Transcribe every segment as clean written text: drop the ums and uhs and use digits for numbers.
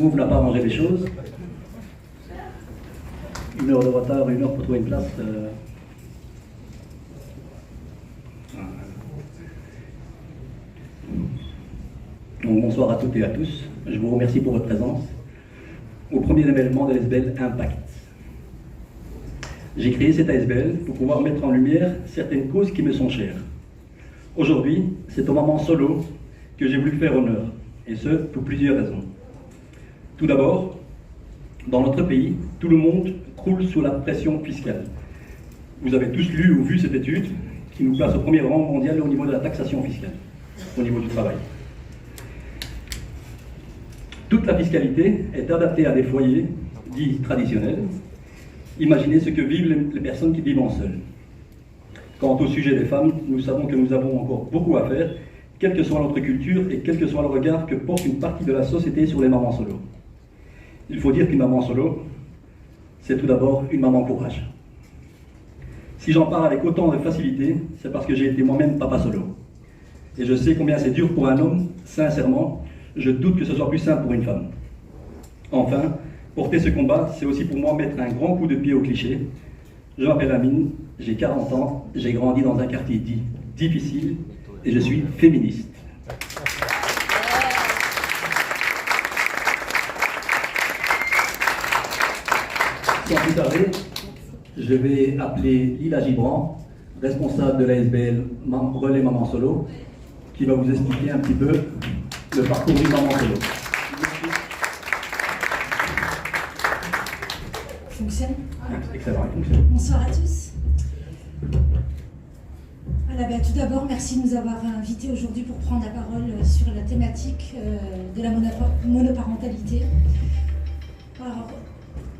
Vous n'a pas arrangé les choses. 1 heure de retard, 1 heure pour trouver une place. Donc, bonsoir à toutes et à tous. Je vous remercie pour votre présence au premier événement de l'ASBL Impact. J'ai créé cette ASBL pour pouvoir mettre en lumière certaines causes qui me sont chères. Aujourd'hui, c'est aux mamans solo que j'ai voulu faire honneur, et ce, pour plusieurs raisons. Tout d'abord, dans notre pays, tout le monde croule sous la pression fiscale. Vous avez tous lu ou vu cette étude qui nous place au premier rang mondial au niveau de la taxation fiscale, au niveau du travail. Toute la fiscalité est adaptée à des foyers dits traditionnels. Imaginez ce que vivent les personnes qui vivent en seul. Quant au sujet des femmes, nous savons que nous avons encore beaucoup à faire, quelle que soit notre culture et quel que soit le regard que porte une partie de la société sur les mamans solo. Il faut dire qu'une maman solo, c'est tout d'abord une maman courage. Si j'en parle avec autant de facilité, c'est parce que j'ai été moi-même papa solo. Et je sais combien c'est dur pour un homme, sincèrement, je doute que ce soit plus simple pour une femme. Enfin, porter ce combat, c'est aussi pour moi mettre un grand coup de pied au cliché. Je m'appelle Amine, j'ai 40 ans, j'ai grandi dans un quartier dit difficile et je suis féministe. Sans plus tarder, je vais appeler Lila Gibran, responsable de l'ASBL Relais Maman Solo, qui va vous expliquer un petit peu le parcours du Maman Solo. Fonctionne. Excellent, il fonctionne. Bonsoir à tous. Voilà, tout d'abord, merci de nous avoir invités aujourd'hui pour prendre la parole sur la thématique de la monoparentalité. Alors,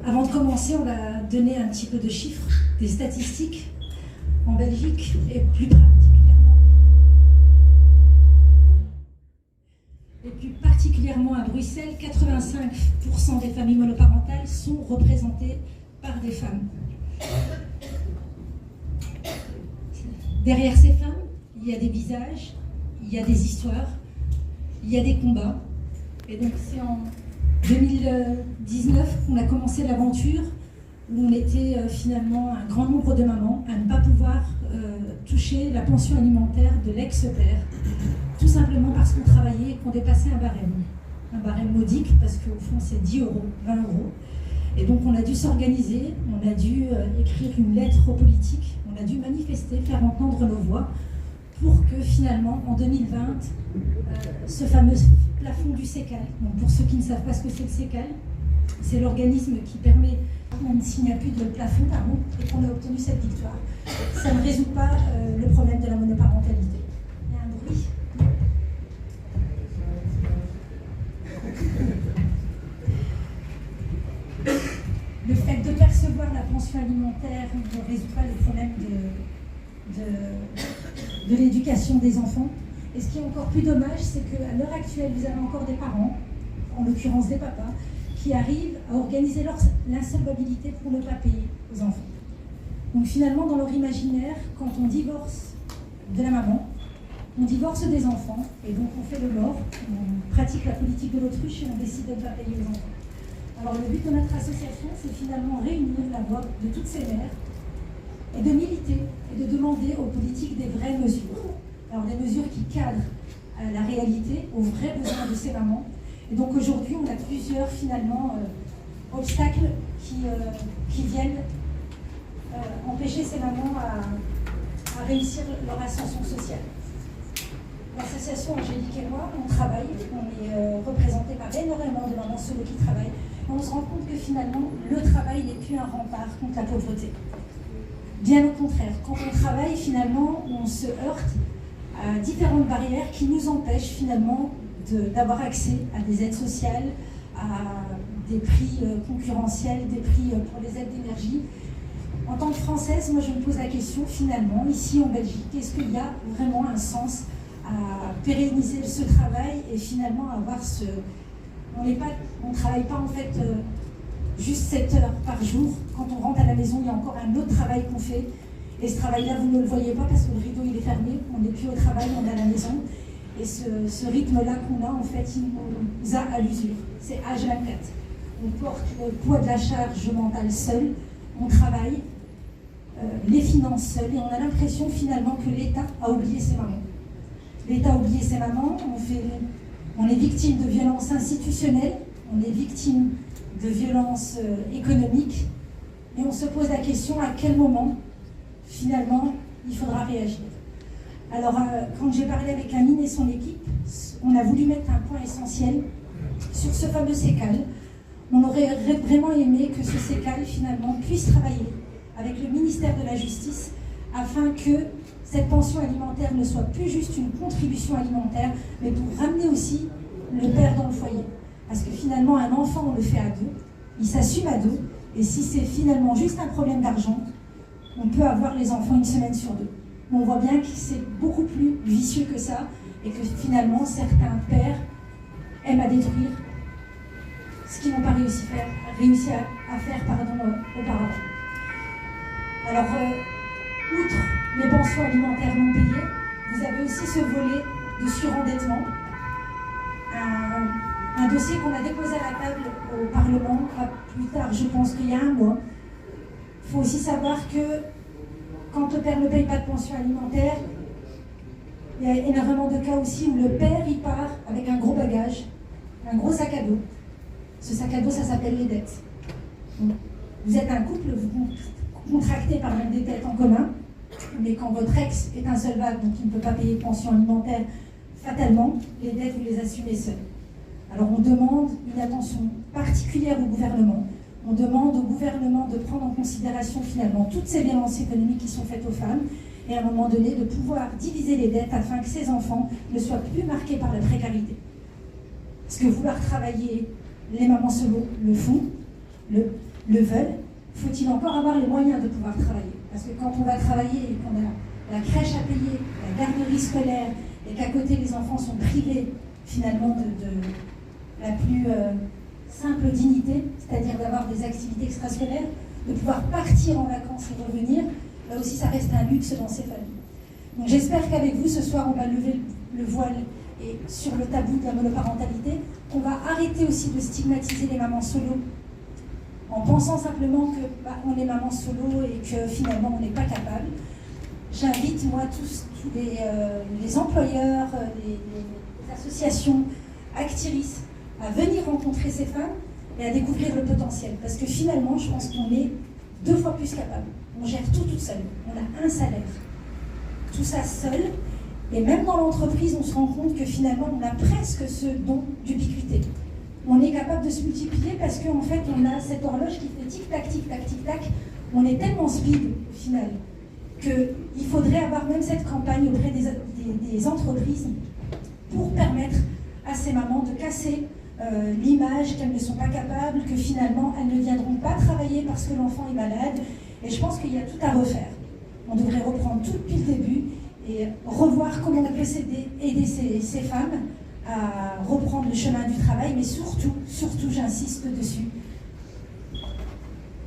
avant de commencer, on va donner un petit peu de chiffres, des statistiques en Belgique et plus particulièrement à Bruxelles. 85% des familles monoparentales sont représentées par des femmes. Derrière ces femmes, il y a des visages, il y a des histoires, il y a des combats. Et donc c'est en 2019 qu'on a commencé l'aventure où on était finalement un grand nombre de mamans à ne pas pouvoir toucher la pension alimentaire de l'ex-père, tout simplement parce qu'on travaillait et qu'on dépassait un barème modique, parce qu'au fond c'est 10 euros, 20 euros. Et donc on a dû s'organiser, on a dû écrire une lettre aux politiques, on a dû manifester, faire entendre nos voix pour que finalement en 2020, ce fameux plafond du CECAL, donc pour ceux qui ne savent pas ce que c'est le CECAL, c'est l'organisme qui permet, même s'il n'y a plus de plafond, et qu'on a obtenu cette victoire, ça ne résout pas le problème de la monoparentalité. Il y a un bruit. Le fait de percevoir la pension alimentaire ne résout pas le problème de l'éducation des enfants. Et ce qui est encore plus dommage, c'est qu'à l'heure actuelle, vous avez encore des parents, en l'occurrence des papas, qui arrivent à organiser l'insolvabilité pour ne pas payer aux enfants. Donc finalement, dans leur imaginaire, quand on divorce de la maman, on divorce des enfants, et donc on fait le mort, on pratique la politique de l'autruche et on décide de ne pas payer aux enfants. Alors le but de notre association, c'est finalement réunir la voix de toutes ces mères et de militer et de demander aux politiques des vraies mesures. Alors des mesures qui cadrent la réalité, aux vrais besoins de ces mamans. Et donc aujourd'hui, on a plusieurs finalement obstacles qui viennent empêcher ces mamans à réussir leur ascension sociale. L'association Angélique et moi, on travaille, on est représenté par énormément de mamans solo qui travaillent. Et on se rend compte que finalement, le travail n'est plus un rempart contre la pauvreté. Bien au contraire, quand on travaille, finalement, on se heurte à différentes barrières qui nous empêchent finalement d'avoir accès à des aides sociales, à des prix concurrentiels, des prix pour les aides d'énergie. En tant que Française, moi je me pose la question finalement, ici en Belgique, est-ce qu'il y a vraiment un sens à pérenniser ce travail et finalement avoir ce... On ne travaille pas en fait juste 7 heures par jour. Quand on rentre à la maison, il y a encore un autre travail qu'on fait. Et ce travail-là, vous ne le voyez pas parce que le rideau il est fermé, on n'est plus au travail, on est à la maison. Et ce rythme-là qu'on a, en fait, il nous a à l'usure. C'est H24. On porte le poids de la charge mentale seul, on travaille, les finances seules, et on a l'impression finalement que l'État a oublié ses mamans. L'État a oublié ses mamans, on est victime de violences institutionnelles, on est victime de violences économiques, et on se pose la question à quel moment, finalement, il faudra réagir. Alors, quand j'ai parlé avec Amine et son équipe, on a voulu mettre un point essentiel sur ce fameux sécal. On aurait vraiment aimé que ce sécal, finalement, puisse travailler avec le ministère de la Justice afin que cette pension alimentaire ne soit plus juste une contribution alimentaire, mais pour ramener aussi le père dans le foyer. Parce que finalement, un enfant, on le fait à deux, il s'assume à deux, et si c'est finalement juste un problème d'argent, on peut avoir les enfants une semaine sur deux. On voit bien que c'est beaucoup plus vicieux que ça, et que finalement, certains pères aiment à détruire ce qu'ils n'ont pas réussi à faire auparavant. Alors, outre les pensions alimentaires non payées, vous avez aussi ce volet de surendettement. Un dossier qu'on a déposé à la table au Parlement, pas plus tard, je pense qu'il y a un mois. Il faut aussi savoir que quand le père ne paye pas de pension alimentaire, il y a énormément de cas aussi où le père il part avec un gros bagage, un gros sac à dos. Ce sac à dos, ça s'appelle les dettes. Donc, vous êtes un couple, vous contractez par exemple des dettes en commun, mais quand votre ex est insolvable, donc il ne peut pas payer de pension alimentaire, fatalement, les dettes, vous les assumez seuls. Alors on demande une attention particulière au gouvernement. On demande au gouvernement de prendre en considération finalement toutes ces violences économiques qui sont faites aux femmes et à un moment donné de pouvoir diviser les dettes afin que ces enfants ne soient plus marqués par la précarité. Parce que vouloir travailler, les mamans solo le font, le veulent. Faut-il encore avoir les moyens de pouvoir travailler? Parce que quand on va travailler et qu'on a la crèche à payer, la garderie scolaire, et qu'à côté les enfants sont privés finalement de la plus simple dignité, c'est-à-dire d'avoir des activités extrascolaires, de pouvoir partir en vacances et revenir, là aussi ça reste un luxe dans ces familles. Donc j'espère qu'avec vous ce soir on va lever le voile et sur le tabou de la monoparentalité, qu'on va arrêter aussi de stigmatiser les mamans solo en pensant simplement que on est maman solo et que finalement on n'est pas capable. J'invite moi tous les employeurs, les associations, Actiris, à venir rencontrer ces femmes et à découvrir le potentiel. Parce que finalement, je pense qu'on est 2 fois plus capable. On gère tout toute seule. On a un salaire. Tout ça seul. Et même dans l'entreprise, on se rend compte que finalement, on a presque ce don d'ubiquité. On est capable de se multiplier parce qu'en fait, on a cette horloge qui fait tic-tac, tic-tac, tic-tac. On est tellement speed, au final, qu'il faudrait avoir même cette campagne auprès des entreprises pour permettre à ces mamans de casser l'image qu'elles ne sont pas capables, que finalement elles ne viendront pas travailler parce que l'enfant est malade. Et je pense qu'il y a tout à refaire. On devrait reprendre tout depuis le début et revoir comment on peut aider ces femmes à reprendre le chemin du travail, mais surtout, j'insiste dessus,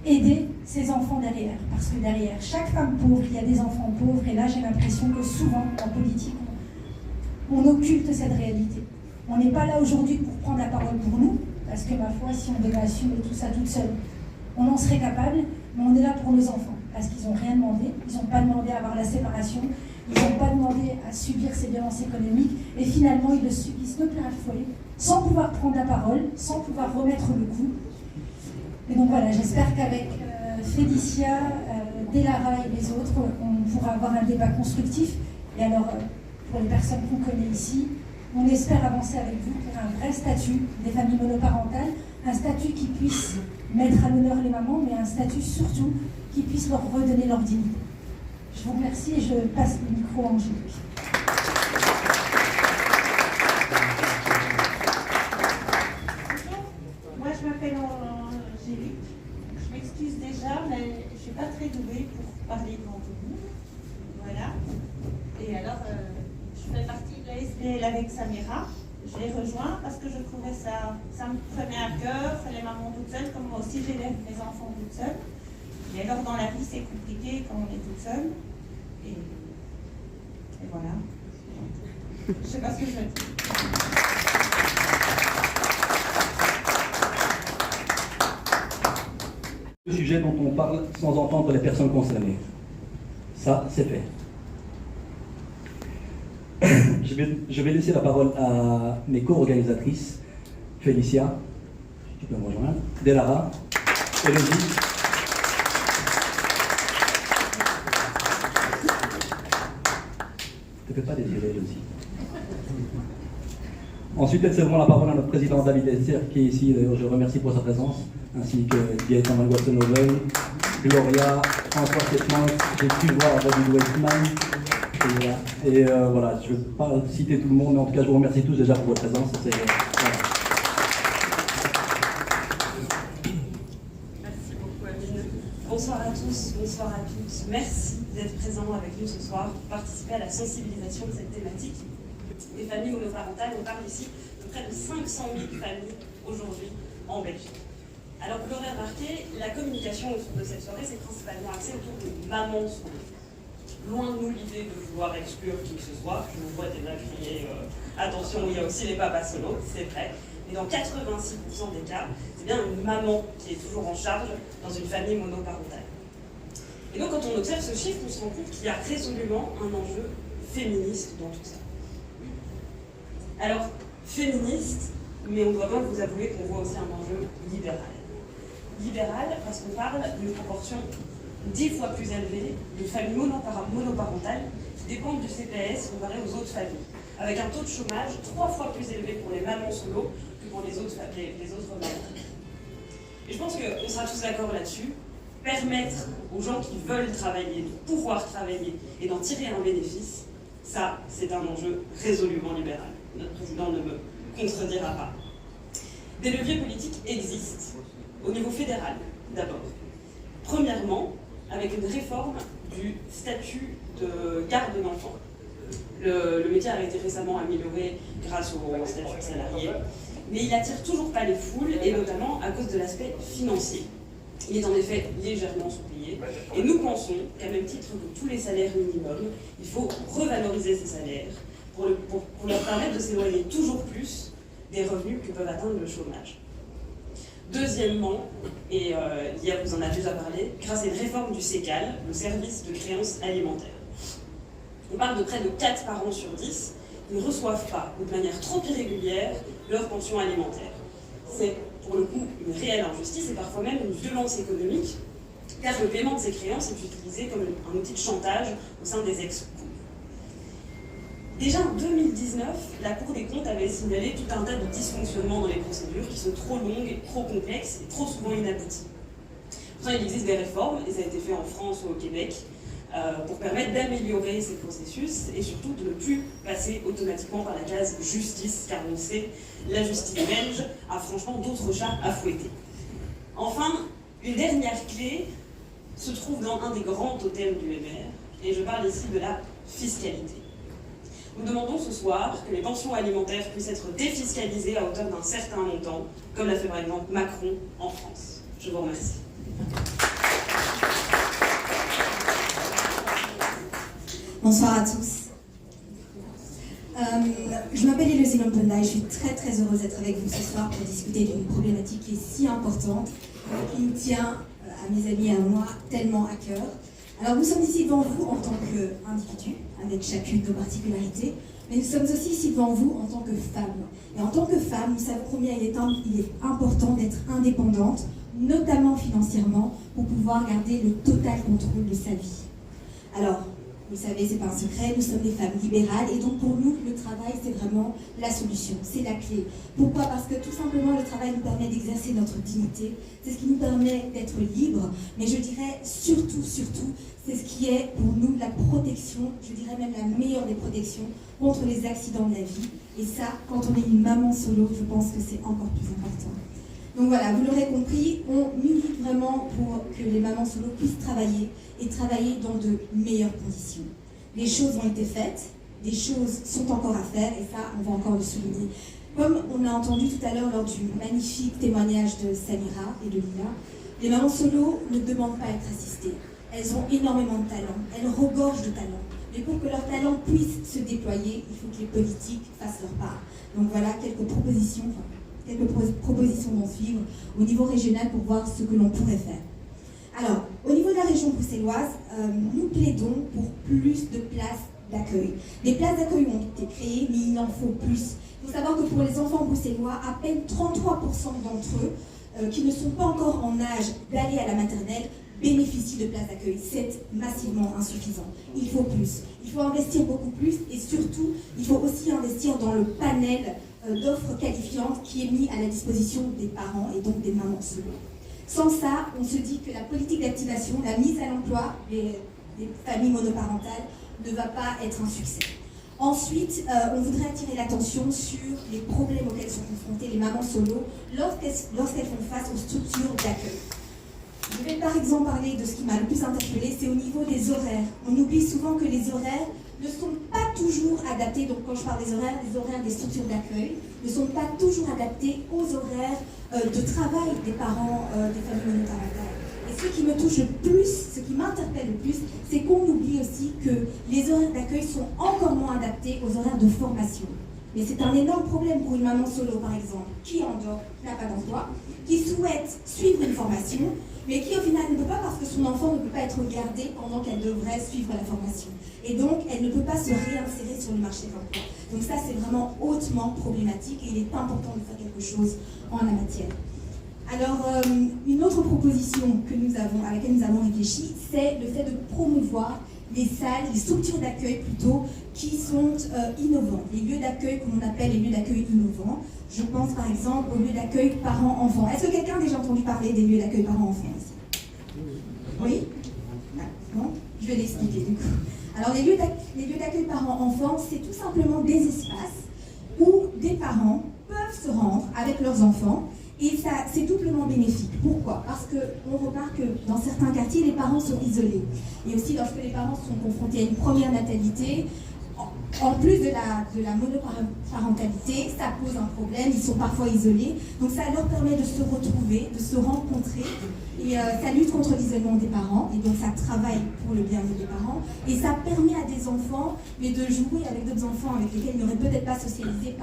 aider ces enfants derrière. Parce que derrière chaque femme pauvre, il y a des enfants pauvres. Et là, j'ai l'impression que souvent, en politique, on occulte cette réalité. On n'est pas là aujourd'hui pour prendre la parole pour nous, parce que ma foi, si on devait assumer tout ça toute seule, on en serait capable, mais on est là pour nos enfants, parce qu'ils n'ont rien demandé, ils n'ont pas demandé à avoir la séparation, ils n'ont pas demandé à subir ces violences économiques, et finalement ils le subissent de plein fouet, sans pouvoir prendre la parole, sans pouvoir remettre le coup. Et donc voilà, j'espère qu'avec Félicia, Delara et les autres, on pourra avoir un débat constructif. Et alors, pour les personnes qu'on connaît ici, on espère avancer avec vous pour un vrai statut des familles monoparentales, un statut qui puisse mettre à l'honneur les mamans, mais un statut surtout qui puisse leur redonner leur dignité. Je vous remercie et je passe le micro à Angélique. Moi je m'appelle Angélique, je m'excuse déjà, mais je ne suis pas très douée pour parler devant tout le monde. Voilà. Et alors, je fais partie de la SPL avec Samira. Je l'ai rejoint parce que je trouvais ça me prenait à cœur, les mamans toutes seules, comme moi aussi j'élève mes enfants toutes seules. Et alors dans la vie c'est compliqué quand on est toute seule. Et voilà. Je sais pas ce que je vais dire. Le sujet dont on parle sans entendre les personnes concernées. Ça, c'est fait. Je vais laisser la parole à mes co-organisatrices, Félicia, tu peux me rejoindre, Delara, Elodie. Ne te fais pas désirer, Elodie. Ensuite, laissez-moi la parole à notre président David Estier, qui est ici, d'ailleurs je remercie pour sa présence, ainsi que Gaëtan Manguasse-Novel, Gloria, François Setman, j'ai pu voir David Weissman. Et voilà, je ne vais pas citer tout le monde, mais en tout cas, je vous remercie tous déjà pour votre présence. Voilà. Merci beaucoup, Amine. Bonsoir à tous, bonsoir à toutes. Merci d'être présents avec nous ce soir pour participer à la sensibilisation de cette thématique des familles monoparentales. On parle ici de près de 500 000 familles aujourd'hui en Belgique. Alors, vous l'aurez remarqué, la communication autour de cette soirée, c'est principalement axé autour de mamans solo. Loin de nous l'idée de vouloir exclure qui que ce soit. Je vous vois déjà crier attention, il y a aussi les papas solos, c'est vrai. Mais dans 86% des cas, c'est bien une maman qui est toujours en charge dans une famille monoparentale. Et donc, quand on observe ce chiffre, on se rend compte qu'il y a résolument un enjeu féministe dans tout ça. Alors, féministe, mais on doit bien vous avouer qu'on voit aussi un enjeu libéral. Libéral parce qu'on parle d'une proportion 10 fois plus élevée de familles monoparentales qui dépendent du CPS comparé aux autres familles, avec un taux de chômage 3 fois plus élevé pour les mamans solo que pour les autres mamans. Et je pense qu'on sera tous d'accord là-dessus. Permettre aux gens qui veulent travailler, de pouvoir travailler et d'en tirer un bénéfice, ça, c'est un enjeu résolument libéral. Notre président ne me contredira pas. Des leviers politiques existent, au niveau fédéral d'abord. Premièrement, avec une réforme du statut de garde d'enfant. Le métier a été récemment amélioré grâce au statut de salarié, mais il n'attire toujours pas les foules, et notamment à cause de l'aspect financier. Il est en effet légèrement sous-payé, et nous pensons qu'à même titre que tous les salaires minimums, il faut revaloriser ces salaires pour leur permettre de s'éloigner toujours plus des revenus que peuvent atteindre le chômage. Deuxièmement, et hier vous en avez déjà parlé, grâce à une réforme du SECAL, le service de créances alimentaires. On parle de près de 4 parents sur 10 qui ne reçoivent pas, ou de manière trop irrégulière, leur pension alimentaire. C'est pour le coup une réelle injustice et parfois même une violence économique, car le paiement de ces créances est utilisé comme un outil de chantage au sein des ex-couples. Déjà en 2019, la Cour des comptes avait signalé tout un tas de dysfonctionnements dans les procédures qui sont trop longues, trop complexes et trop souvent inabouties. Pourtant, il existe des réformes, et ça a été fait en France ou au Québec, pour permettre d'améliorer ces processus et surtout de ne plus passer automatiquement par la case justice, car on sait, la justice belge a franchement d'autres chats à fouetter. Enfin, une dernière clé se trouve dans un des grands totems du MR, et je parle ici de la fiscalité. Nous demandons ce soir que les pensions alimentaires puissent être défiscalisées à hauteur d'un certain montant, comme l'a fait par exemple Macron en France. Je vous remercie. Bonsoir à tous. Je m'appelle Elodie Lompenda et je suis très heureuse d'être avec vous ce soir pour discuter d'une problématique qui est si importante, qui me tient à mes amis et à moi tellement à cœur. Alors nous sommes ici devant vous en tant qu'individus, avec chacune nos particularités, mais nous sommes aussi ici devant vous en tant que femmes. Et en tant que femmes, nous savons combien il est important d'être indépendante, notamment financièrement, pour pouvoir garder le total contrôle de sa vie. Alors, vous savez, c'est pas un secret, nous sommes des femmes libérales et donc pour nous, le travail, c'est vraiment la solution, c'est la clé. Pourquoi ? Parce que tout simplement, le travail nous permet d'exercer notre dignité, c'est ce qui nous permet d'être libres, mais je dirais surtout, c'est ce qui est pour nous la protection, je dirais même la meilleure des protections contre les accidents de la vie. Et ça, quand on est une maman solo, je pense que c'est encore plus important. Donc voilà, vous l'aurez compris, on milite vraiment pour que les mamans solo puissent travailler et travailler dans de meilleures conditions. Les choses ont été faites, des choses sont encore à faire et ça, on va encore le souligner. Comme on a entendu tout à l'heure lors du magnifique témoignage de Samira et de Lila, les mamans solo ne demandent pas à être assistées. Elles ont énormément de talent, elles regorgent de talent. Mais pour que leurs talents puissent se déployer, il faut que les politiques fassent leur part. Donc voilà quelques propositions vont suivre au niveau régional pour voir ce que l'on pourrait faire. Alors, au niveau de la région bruxelloise, nous plaidons pour plus de places d'accueil. Des places d'accueil ont été créées, mais il en faut plus. Il faut savoir que pour les enfants bruxellois, à peine 33% d'entre eux, qui ne sont pas encore en âge d'aller à la maternelle, bénéficient de places d'accueil. C'est massivement insuffisant. Il faut plus. Il faut investir beaucoup plus et surtout, il faut aussi investir dans le panel d'offres qualifiantes qui est mis à la disposition des parents et donc des mamans solo. Sans ça, on se dit que la politique d'activation, la mise à l'emploi des familles monoparentales ne va pas être un succès. Ensuite, on voudrait attirer l'attention sur les problèmes auxquels sont confrontées les mamans solo lorsqu'elles font face aux structures d'accueil. Je vais par exemple parler de ce qui m'a le plus interpellée, c'est au niveau des horaires. On oublie souvent que les horaires ne sont pas toujours adaptés, donc quand je parle des horaires des structures d'accueil ne sont pas toujours adaptés aux horaires de travail des parents des familles monoparentales. Et ce qui me touche le plus, ce qui m'interpelle le plus, c'est qu'on oublie aussi que les horaires d'accueil sont encore moins adaptés aux horaires de formation. Mais c'est un énorme problème pour une maman solo, par exemple, qui en dort, qui n'a pas d'emploi, qui souhaite suivre une formation, mais qui au final ne peut pas parce que son enfant ne peut pas être gardé pendant qu'elle devrait suivre la formation. Et donc, elle ne peut pas se réinsérer sur le marché de l'emploi. Donc ça, c'est vraiment hautement problématique et il est important de faire quelque chose en la matière. Alors, une autre proposition à laquelle nous avons réfléchi, c'est le fait de promouvoir les salles, les structures d'accueil plutôt, qui sont innovants. Les lieux d'accueil, comme on appelle les lieux d'accueil innovants. Je pense par exemple aux lieux d'accueil parents-enfants. Est-ce que quelqu'un a déjà entendu parler des lieux d'accueil parents-enfants ici? Oui? Non? Je vais l'expliquer du coup. Alors, les lieux d'accueil parents-enfants, c'est tout simplement des espaces où des parents peuvent se rendre avec leurs enfants. Et ça, c'est doublement bénéfique. Pourquoi? Parce qu'on remarque que dans certains quartiers, les parents sont isolés. Et aussi, lorsque les parents sont confrontés à une première natalité, en plus de la monoparentalité, ça pose un problème, ils sont parfois isolés. Donc ça leur permet de se retrouver, de se rencontrer. Et ça lutte contre l'isolement des parents. Et donc ça travaille pour le bien-être des parents. Et ça permet à des enfants, mais de jouer avec d'autres enfants avec lesquels ils n'auraient peut-être pas socialisé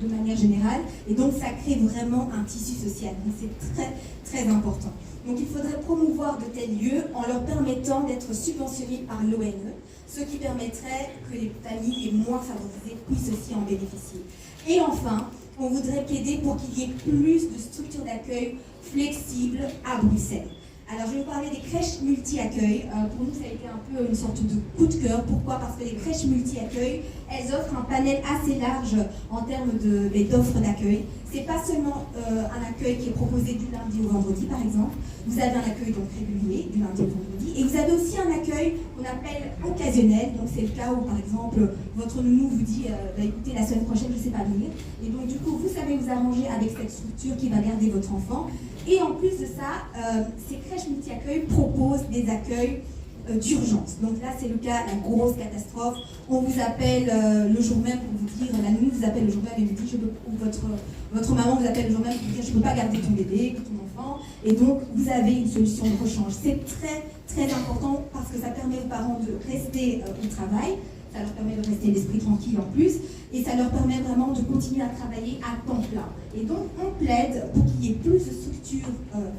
de manière générale, et donc ça crée vraiment un tissu social, donc c'est très très important. Donc il faudrait promouvoir de tels lieux en leur permettant d'être subventionnés par l'ONE, ce qui permettrait que les familles les moins favorisées puissent aussi en bénéficier. Et enfin, on voudrait plaider pour qu'il y ait plus de structures d'accueil flexibles à Bruxelles. Alors, je vais vous parler des crèches multi-accueil. Pour nous, ça a été un peu une sorte de coup de cœur. Pourquoi? Parce que les crèches multi-accueil, elles offrent un panel assez large en termes d'offres d'accueil. C'est pas seulement un accueil qui est proposé du lundi au vendredi, par exemple. Vous avez un accueil donc régulier, du lundi au vendredi. Et vous avez aussi un accueil qu'on appelle occasionnel. Donc, c'est le cas où, par exemple, votre nounou vous dit écoutez, la semaine prochaine, je ne sais pas venir. Et donc, du coup, vous savez vous arranger avec cette structure qui va garder votre enfant. Et en plus de ça, ces crèches multi-accueil proposent des accueils d'urgence. Donc là, c'est le cas, la grosse catastrophe. On vous appelle le jour même pour vous dire, la nounou vous appelle le jour même et vous dit, votre maman vous appelle le jour même pour vous dire, je ne peux pas garder ton bébé, ton enfant. Et donc, vous avez une solution de rechange. C'est très, très important parce que ça permet aux parents de rester au travail. Ça leur permet de rester l'esprit tranquille en plus, et ça leur permet vraiment de continuer à travailler à temps plein. Et donc, on plaide pour qu'il y ait plus de structures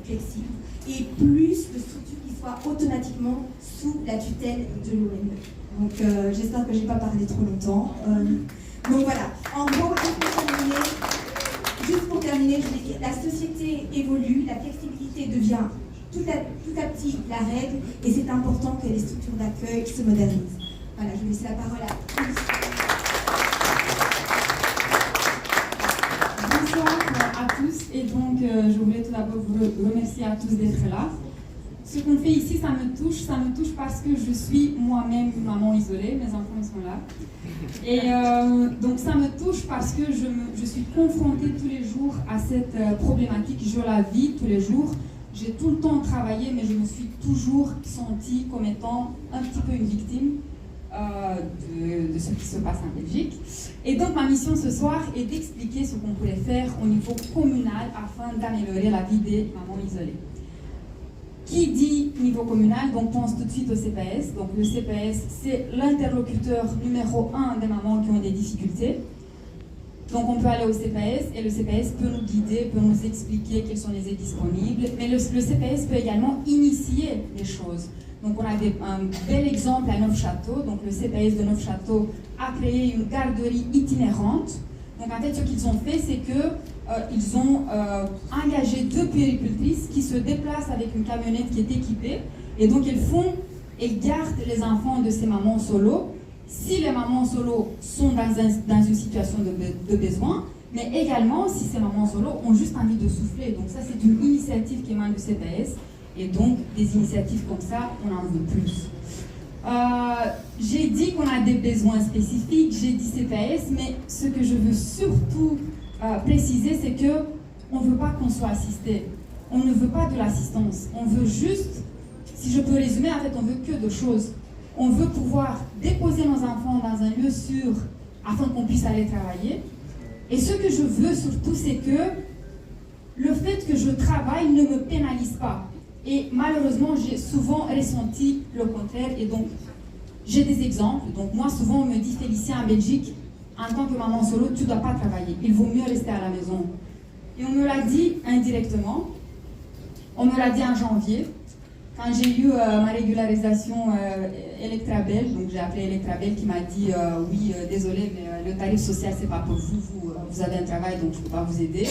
flexibles et plus de structures qui soient automatiquement sous la tutelle de l'ONE. Donc, j'espère que je n'ai pas parlé trop longtemps. Donc voilà, en gros, juste pour terminer, je vais dire, la société évolue, la flexibilité devient tout à petit la règle, et c'est important que les structures d'accueil se modernisent. Voilà, je vais laisser la parole à tous. Bonsoir à tous, et donc je voulais tout d'abord vous remercier à tous d'être là. Ce qu'on fait ici, ça me touche parce que je suis moi-même une maman isolée, mes enfants sont là. Et donc ça me touche parce que je suis confrontée tous les jours à cette problématique, je la vis tous les jours. J'ai tout le temps travaillé, mais je me suis toujours sentie comme étant un petit peu une victime de ce qui se passe en Belgique. Et donc ma mission ce soir est d'expliquer ce qu'on pourrait faire au niveau communal afin d'améliorer la vie des mamans isolées. Qui dit niveau communal, donc pense tout de suite au CPS. Donc le CPS, c'est l'interlocuteur numéro 1 des mamans qui ont des difficultés. Donc on peut aller au CPS et le CPS peut nous guider, peut nous expliquer quelles sont les aides disponibles. Mais le CPS peut également initier les choses. Donc on a un bel exemple à Neufchâteau. Donc le CPS de Neufchâteau a créé une garderie itinérante. Donc en fait ce qu'ils ont fait, c'est que ils ont engagé 2 puéricultrices qui se déplacent avec une camionnette qui est équipée. Et donc elles gardent les enfants de ces mamans solo. Si les mamans solo sont dans une situation de besoin, mais également si ces mamans solo ont juste envie de souffler. Donc ça, c'est une initiative qui émane du CPS. Et donc, des initiatives comme ça, on en veut plus. J'ai dit qu'on a des besoins spécifiques, j'ai dit CPS, mais ce que je veux surtout préciser, c'est qu'on ne veut pas qu'on soit assisté. On ne veut pas de l'assistance. On veut juste, si je peux résumer, en fait, on veut que 2 choses. On veut pouvoir déposer nos enfants dans un lieu sûr afin qu'on puisse aller travailler. Et ce que je veux surtout, c'est que le fait que je travaille ne me pénalise pas. Et malheureusement, j'ai souvent ressenti le contraire. Et donc, j'ai des exemples. Donc moi, souvent, on me dit, Félicia, en Belgique, en tant que maman solo, tu ne dois pas travailler. Il vaut mieux rester à la maison. Et on me l'a dit indirectement. On me l'a dit en janvier. Quand j'ai eu ma régularisation Electrabel, donc j'ai appelé Electrabel qui m'a dit oui, désolé, mais le tarif social, c'est pas pour vous. Vous avez un travail, donc je ne peux pas vous aider.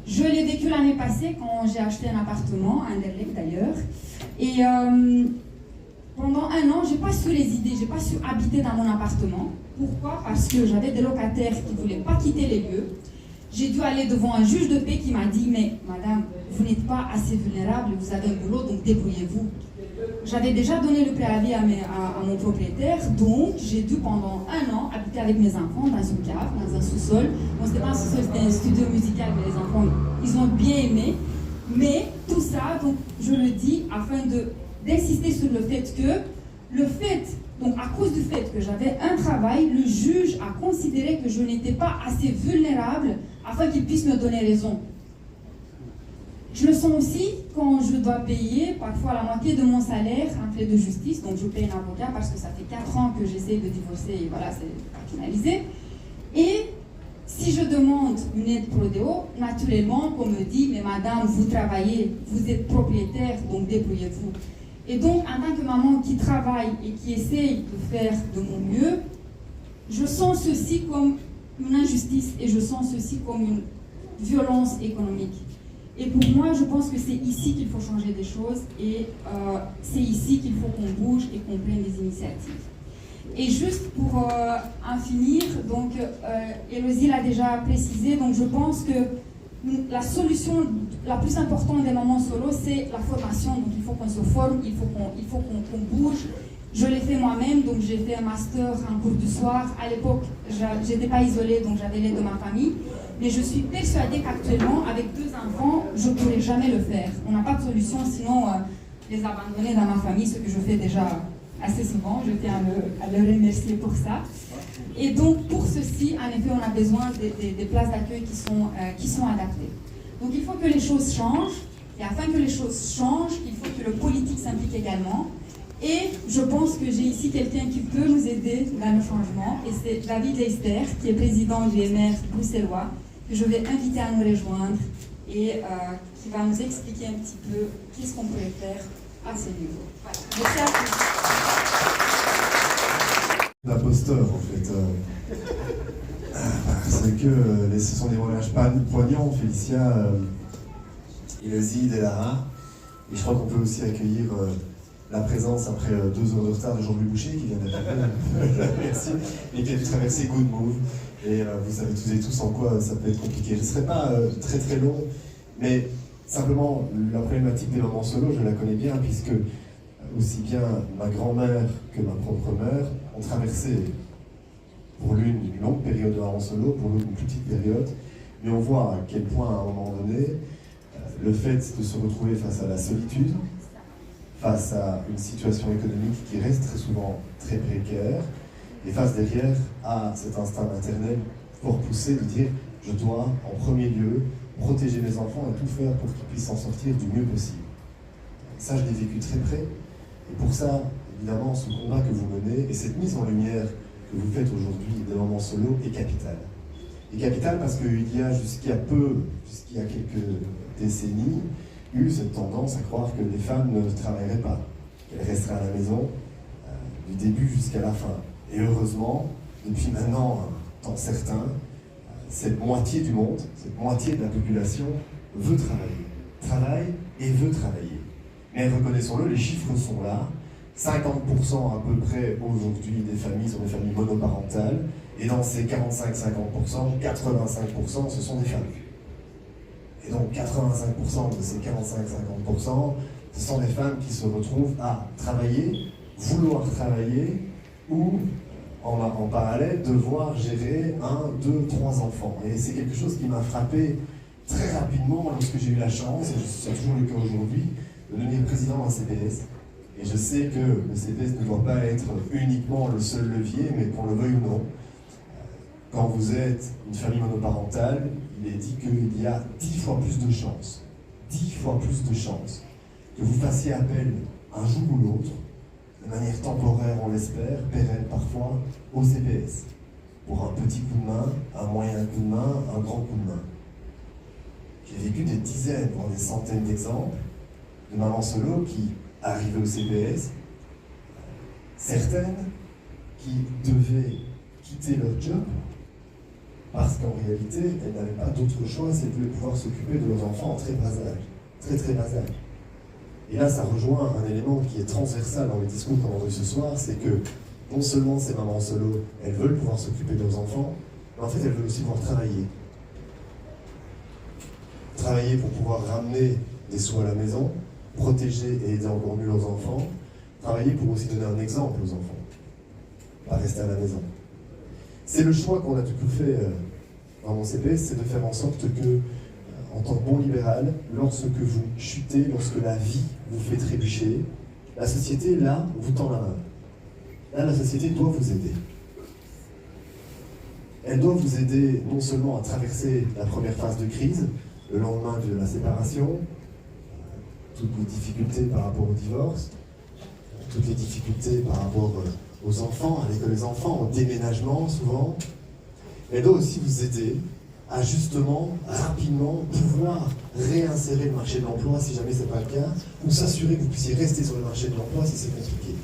Je l'ai vécu l'année passée quand j'ai acheté un appartement, à Anderlecht d'ailleurs. Et pendant 1 an, je n'ai pas su résider, je n'ai pas su habiter dans mon appartement. Pourquoi? Parce que j'avais des locataires qui ne voulaient pas quitter les lieux. J'ai dû aller devant un juge de paix qui m'a dit « Mais madame, vous n'êtes pas assez vulnérable, vous avez un boulot, donc débrouillez-vous. » J'avais déjà donné le préavis à mon propriétaire, donc j'ai dû pendant 1 an habiter avec mes enfants dans une cave, dans un sous-sol. Bon, c'était pas un sous-sol, c'était un studio musical, mais les enfants, ils ont bien aimé. Mais tout ça, donc je le dis afin d'insister sur le fait que, donc à cause du fait que j'avais un travail, le juge a considéré que je n'étais pas assez vulnérable afin qu'il puisse me donner raison. Je le sens aussi quand je dois payer parfois la moitié de mon salaire en frais de justice, donc je paye un avocat parce que ça fait 4 ans que j'essaie de divorcer et voilà, c'est pas finalisé. Et si je demande une aide prodéo, naturellement, on me dit, mais madame, vous travaillez, vous êtes propriétaire, donc débrouillez-vous. Et donc, en tant que maman qui travaille et qui essaye de faire de mon mieux, je sens ceci comme une injustice et je sens ceci comme une violence économique. Et pour moi, je pense que c'est ici qu'il faut changer des choses et c'est ici qu'il faut qu'on bouge et qu'on prenne des initiatives. Et juste pour en finir, donc Élodie l'a déjà précisé, donc je pense que la solution la plus importante des mamans solo, c'est la formation. Donc il faut qu'on se forme, il faut qu'on bouge. Je l'ai fait moi-même, donc j'ai fait un master en cours du soir. À l'époque, je n'étais pas isolée, donc j'avais l'aide de ma famille. Mais je suis persuadée qu'actuellement, avec 2 enfants, je ne pourrais jamais le faire. On n'a pas de solution, sinon les abandonner dans ma famille, ce que je fais déjà assez souvent. Je tiens à le remercier pour ça. Et donc, pour ceci, en effet, on a besoin des places d'accueil qui sont adaptées. Donc, il faut que les choses changent. Et afin que les choses changent, il faut que le politique s'implique également. Et je pense que j'ai ici quelqu'un qui peut nous aider dans le changement. Et c'est David Leister, qui est président du MR bruxellois, que je vais inviter à nous rejoindre et qui va nous expliquer un petit peu qu'est-ce qu'on pourrait faire à ce niveau. Voilà. Merci à tous. L'imposteur, en fait. C'est que ce sont des témoignages poignants, Félicia, Élodie, Delara. Et je crois qu'on peut aussi accueillir la présence, après 2 heures de retard, de Jean-Louis Boucher, qui vient d'être merci, et qui a dû traverser Good Move. Et vous savez tous et tous en quoi ça peut être compliqué. Je ne serai pas très très long, mais simplement, la problématique des mamans solo, je la connais bien, puisque aussi bien ma grand-mère que ma propre mère ont traversé, pour l'une, une longue période de maman solo, pour l'autre, une plus petite période. Mais on voit à quel point, à un moment donné, le fait de se retrouver face à la solitude, face à une situation économique qui reste très souvent très précaire, et face derrière à cet instinct maternel fort poussé de dire « je dois en premier lieu protéger mes enfants et tout faire pour qu'ils puissent s'en sortir du mieux possible ». Ça, je l'ai vécu très près. Et pour ça, évidemment, ce combat que vous menez et cette mise en lumière que vous faites aujourd'hui des mamans solo est capitale. Et capitale parce qu'il y a jusqu'à quelques décennies, eu cette tendance à croire que les femmes ne travailleraient pas, qu'elles resteraient à la maison du début jusqu'à la fin. Et heureusement, depuis maintenant un temps certain, cette moitié du monde, cette moitié de la population veut travaille et veut travailler. Mais reconnaissons-le, les chiffres sont là. 50% à peu près aujourd'hui des familles sont des familles monoparentales, et dans ces 45-50%, 85% ce sont des femmes. Et donc 85% de ces 45-50%, ce sont des femmes qui se retrouvent à travailler, vouloir travailler, ou en parallèle devoir gérer 1, 2, 3 enfants. Et c'est quelque chose qui m'a frappé très rapidement lorsque j'ai eu la chance, et c'est toujours le cas aujourd'hui, de devenir président d'un CPS. Et je sais que le CPS ne doit pas être uniquement le seul levier, mais qu'on le veuille ou non, quand vous êtes une famille monoparentale, il est dit qu'il y a 10 fois plus de chances, 10 fois plus de chances que vous fassiez appel un jour ou l'autre, de manière temporaire, on l'espère, pérenne parfois, au CPS, pour un petit coup de main, un moyen coup de main, un grand coup de main. J'ai vécu des dizaines, voire des centaines d'exemples de mamans solo qui arrivaient au CPS, certaines qui devaient quitter leur job parce qu'en réalité, elles n'avaient pas d'autre choix, c'était de pouvoir s'occuper de leurs enfants en très bas âge, très bas âge. Et là, ça rejoint un élément qui est transversal dans les discours qu'on a entendus ce soir, c'est que non seulement ces mamans solo, elles veulent pouvoir s'occuper de leurs enfants, mais en fait, elles veulent aussi pouvoir travailler. Travailler pour pouvoir ramener des sous à la maison, protéger et aider encore mieux leurs enfants, travailler pour aussi donner un exemple aux enfants, pas rester à la maison. C'est le choix qu'on a du coup fait dans mon CPS, c'est de faire en sorte que, en tant que bon libéral, lorsque vous chutez, lorsque la vie vous fait trébucher, la société, là, vous tend la main. Là, la société doit vous aider. Elle doit vous aider non seulement à traverser la première phase de crise, le lendemain de la séparation, toutes les difficultés par rapport au divorce, toutes les difficultés par rapport aux enfants, à l'école des enfants, au déménagement souvent. Elle doit aussi vous aider à justement, rapidement, pouvoir réinsérer le marché de l'emploi si jamais ce n'est pas le cas, ou s'assurer que vous puissiez rester sur le marché de l'emploi si c'est compliqué.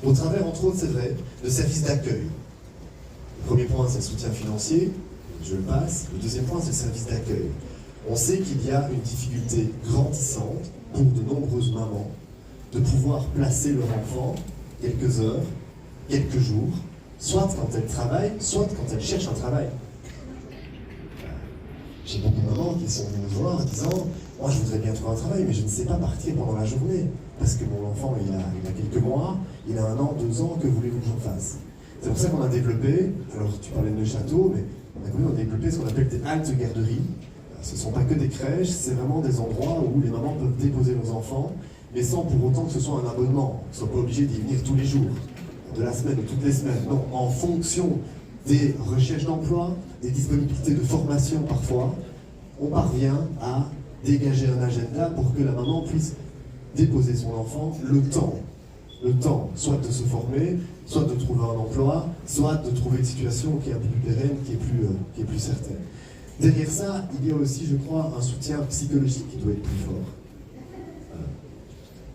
Au travers, entre autres, c'est vrai, de services d'accueil. Le premier point, c'est le soutien financier, je le passe. Le deuxième point, c'est le service d'accueil. On sait qu'il y a une difficulté grandissante pour de nombreuses mamans de pouvoir placer leur enfant quelques heures, quelques jours, soit quand elles travaillent, soit quand elles cherchent un travail. J'ai beaucoup de mamans qui sont venues me voir en disant « Moi, je voudrais bien trouver un travail, mais je ne sais pas partir pendant la journée, parce que mon enfant, il a quelques mois, il a 1 an, 2 ans, que voulez-vous que j'en fasse ?» C'est pour ça qu'on a développé, alors tu parlais de Neuchâteau, mais on a développé ce qu'on appelle des haltes garderies. Ce ne sont pas que des crèches, c'est vraiment des endroits où les mamans peuvent déposer leurs enfants, mais sans pour autant que ce soit un abonnement. Ils ne sont pas obligés d'y venir tous les jours, de la semaine ou toutes les semaines. Non, en fonction des recherches d'emploi, des disponibilités de formation parfois, on parvient à dégager un agenda pour que la maman puisse déposer son enfant le temps, soit de se former, soit de trouver un emploi, soit de trouver une situation qui est un peu plus pérenne, qui est plus certaine. Derrière ça, il y a aussi, je crois, un soutien psychologique qui doit être plus fort.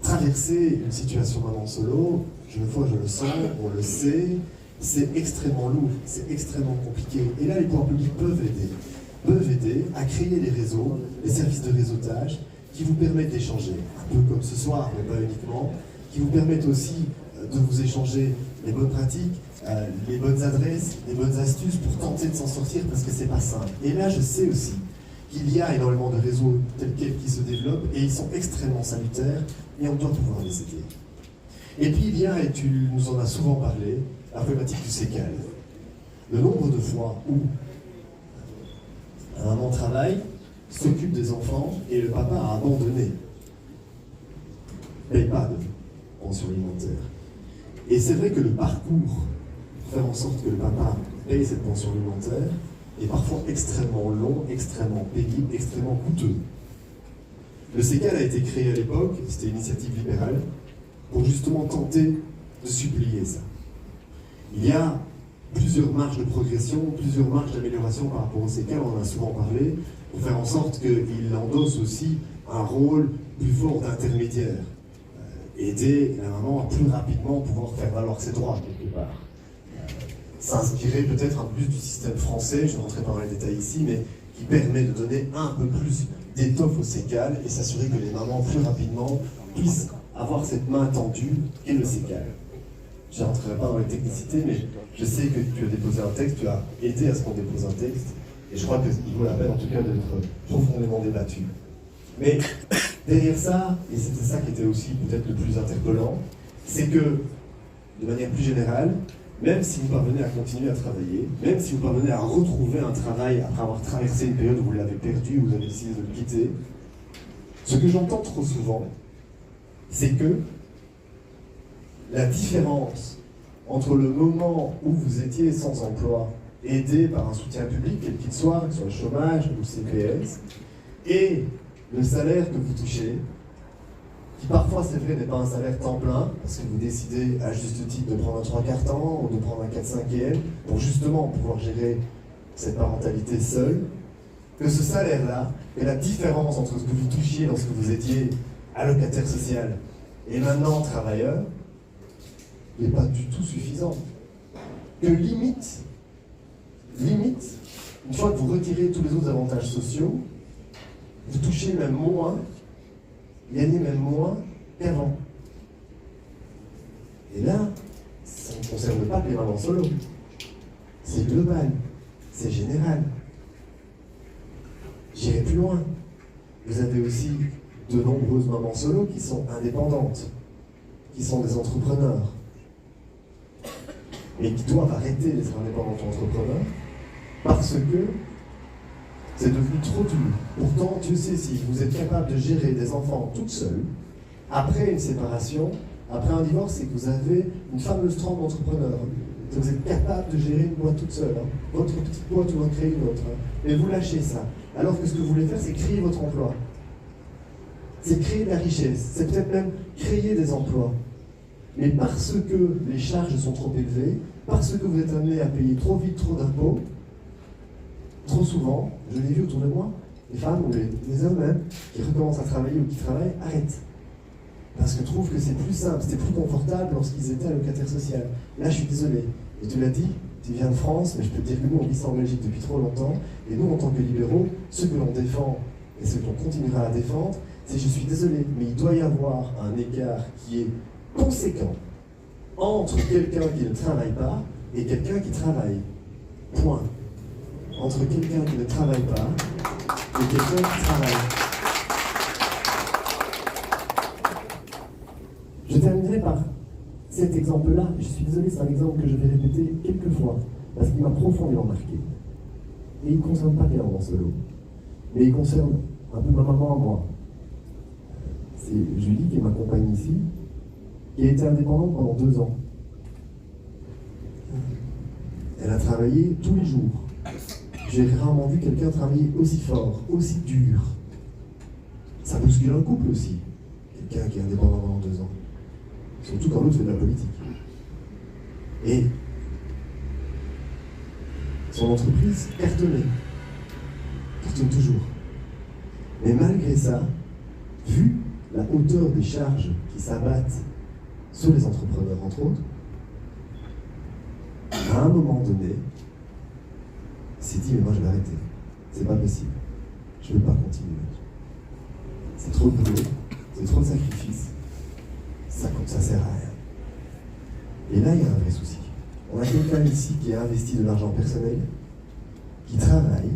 Traverser une situation maman solo, je le sens, on le sait, c'est extrêmement lourd, c'est extrêmement compliqué. Et là, les pouvoirs publics peuvent aider à créer les réseaux, les services de réseautage qui vous permettent d'échanger, un peu comme ce soir, mais pas uniquement, qui vous permettent aussi de vous échanger les bonnes pratiques, les bonnes adresses, les bonnes astuces pour tenter de s'en sortir parce que c'est pas simple. Et là, je sais aussi qu'il y a énormément de réseaux tels quels qui se développent et ils sont extrêmement salutaires et on doit pouvoir les aider. Et puis il y a, et tu nous en as souvent parlé, la problématique du sécal. Le nombre de fois où un maman travaille, s'occupe des enfants et le papa a abandonné. Paye pas de pension alimentaire. Et c'est vrai que le parcours pour faire en sorte que le papa paye cette pension alimentaire est parfois extrêmement long, extrêmement pénible, extrêmement coûteux. Le sécal a été créé à l'époque, c'était une initiative libérale, pour justement tenter de supplier ça. Il y a plusieurs marges de progression, plusieurs marges d'amélioration par rapport au sécal, on en a souvent parlé, pour faire en sorte qu'il endosse aussi un rôle plus fort d'intermédiaire. Aider la maman à plus rapidement pouvoir faire valoir ses droits quelque part. S'inspirer peut-être un peu plus du système français, je ne rentrerai pas dans les détails ici, mais qui permet de donner un peu plus d'étoffe au sécal et s'assurer que les mamans plus rapidement puissent avoir cette main tendue qu'est le sécal. Je ne rentrerai pas dans les technicités, mais je sais que tu as déposé un texte, tu as aidé à ce qu'on dépose un texte, et je crois qu'il vaut la peine en tout cas d'être profondément débattu. Mais derrière ça, et c'était ça qui était aussi peut-être le plus interpellant, c'est que, de manière plus générale, même si vous parvenez à continuer à travailler, même si vous parvenez à retrouver un travail après avoir traversé une période où vous l'avez perdu, où vous avez décidé de le quitter, ce que j'entends trop souvent, c'est que la différence entre le moment où vous étiez sans emploi, aidé par un soutien public, quel qu'il soit, que ce soit le chômage ou le CPS, et le salaire que vous touchez, qui parfois, c'est vrai, n'est pas un salaire temps plein, parce que vous décidez à juste titre de prendre un 3/4 temps ou de prendre un 4/5e, pour justement pouvoir gérer cette parentalité seule, que ce salaire-là est la différence entre ce que vous touchiez lorsque vous étiez allocataire social et maintenant travailleur, n'est pas du tout suffisant. Que limite, une fois que vous retirez tous les autres avantages sociaux, vous touchez même moins, gagnez même moins qu'avant. Et là, ça ne concerne pas que les mamans solo. C'est global, c'est général. J'irai plus loin. Vous avez aussi de nombreuses mamans solo qui sont indépendantes, qui sont des entrepreneurs, et qui doivent arrêter d'être indépendantes entrepreneurs parce que c'est devenu trop dur. Pourtant, Dieu sait, si vous êtes capable de gérer des enfants toute seule, après une séparation, après un divorce, c'est que vous avez une fameuse trempe d'entrepreneur. Vous êtes capable de gérer une boîte toute seule. Votre petite boîte, vous en créez une autre. Et vous lâchez ça. Alors que ce que vous voulez faire, c'est créer votre emploi. C'est créer de la richesse. C'est peut-être même créer des emplois. Mais parce que les charges sont trop élevées, parce que vous êtes amené à payer trop vite trop d'impôts, trop souvent, je l'ai vu autour de moi, les femmes ou les hommes même, qui recommencent à travailler ou qui travaillent, arrêtent. Parce que trouvent que c'est plus simple, c'était plus confortable lorsqu'ils étaient allocataires sociaux. Là, je suis désolé. Et tu l'as dit, tu viens de France, mais je peux te dire que nous, on vit ça en Belgique depuis trop longtemps. Et nous, en tant que libéraux, ce que l'on défend et ce qu'on continuera à défendre, c'est, je suis désolé, mais il doit y avoir un écart qui est conséquent entre quelqu'un qui ne travaille pas et quelqu'un qui travaille. Point. Entre quelqu'un qui ne travaille pas et quelqu'un qui travaille. Je terminerai par cet exemple-là. Je suis désolé, c'est un exemple que je vais répéter quelques fois, parce qu'il m'a profondément marqué. Et il ne concerne pas les mamans solo, mais il concerne un peu ma maman à moi. C'est Julie qui m'accompagne ici, qui a été indépendante pendant 2 ans. Elle a travaillé tous les jours. J'ai rarement vu quelqu'un travailler aussi fort, aussi dur. Ça bouscule un couple aussi, quelqu'un qui est indépendant pendant 2 ans. Surtout quand l'autre fait de la politique. Et son entreprise cartonnait. Cartonne toujours. Mais malgré ça, vu la hauteur des charges qui s'abattent sur les entrepreneurs, entre autres, à un moment donné, s'est dit, mais moi je vais arrêter. C'est pas possible. Je ne veux pas continuer. C'est trop de boulot, c'est trop de sacrifices. Ça sert à rien. Et là, il y a un vrai souci. On a quelqu'un ici qui a investi de l'argent personnel, qui travaille,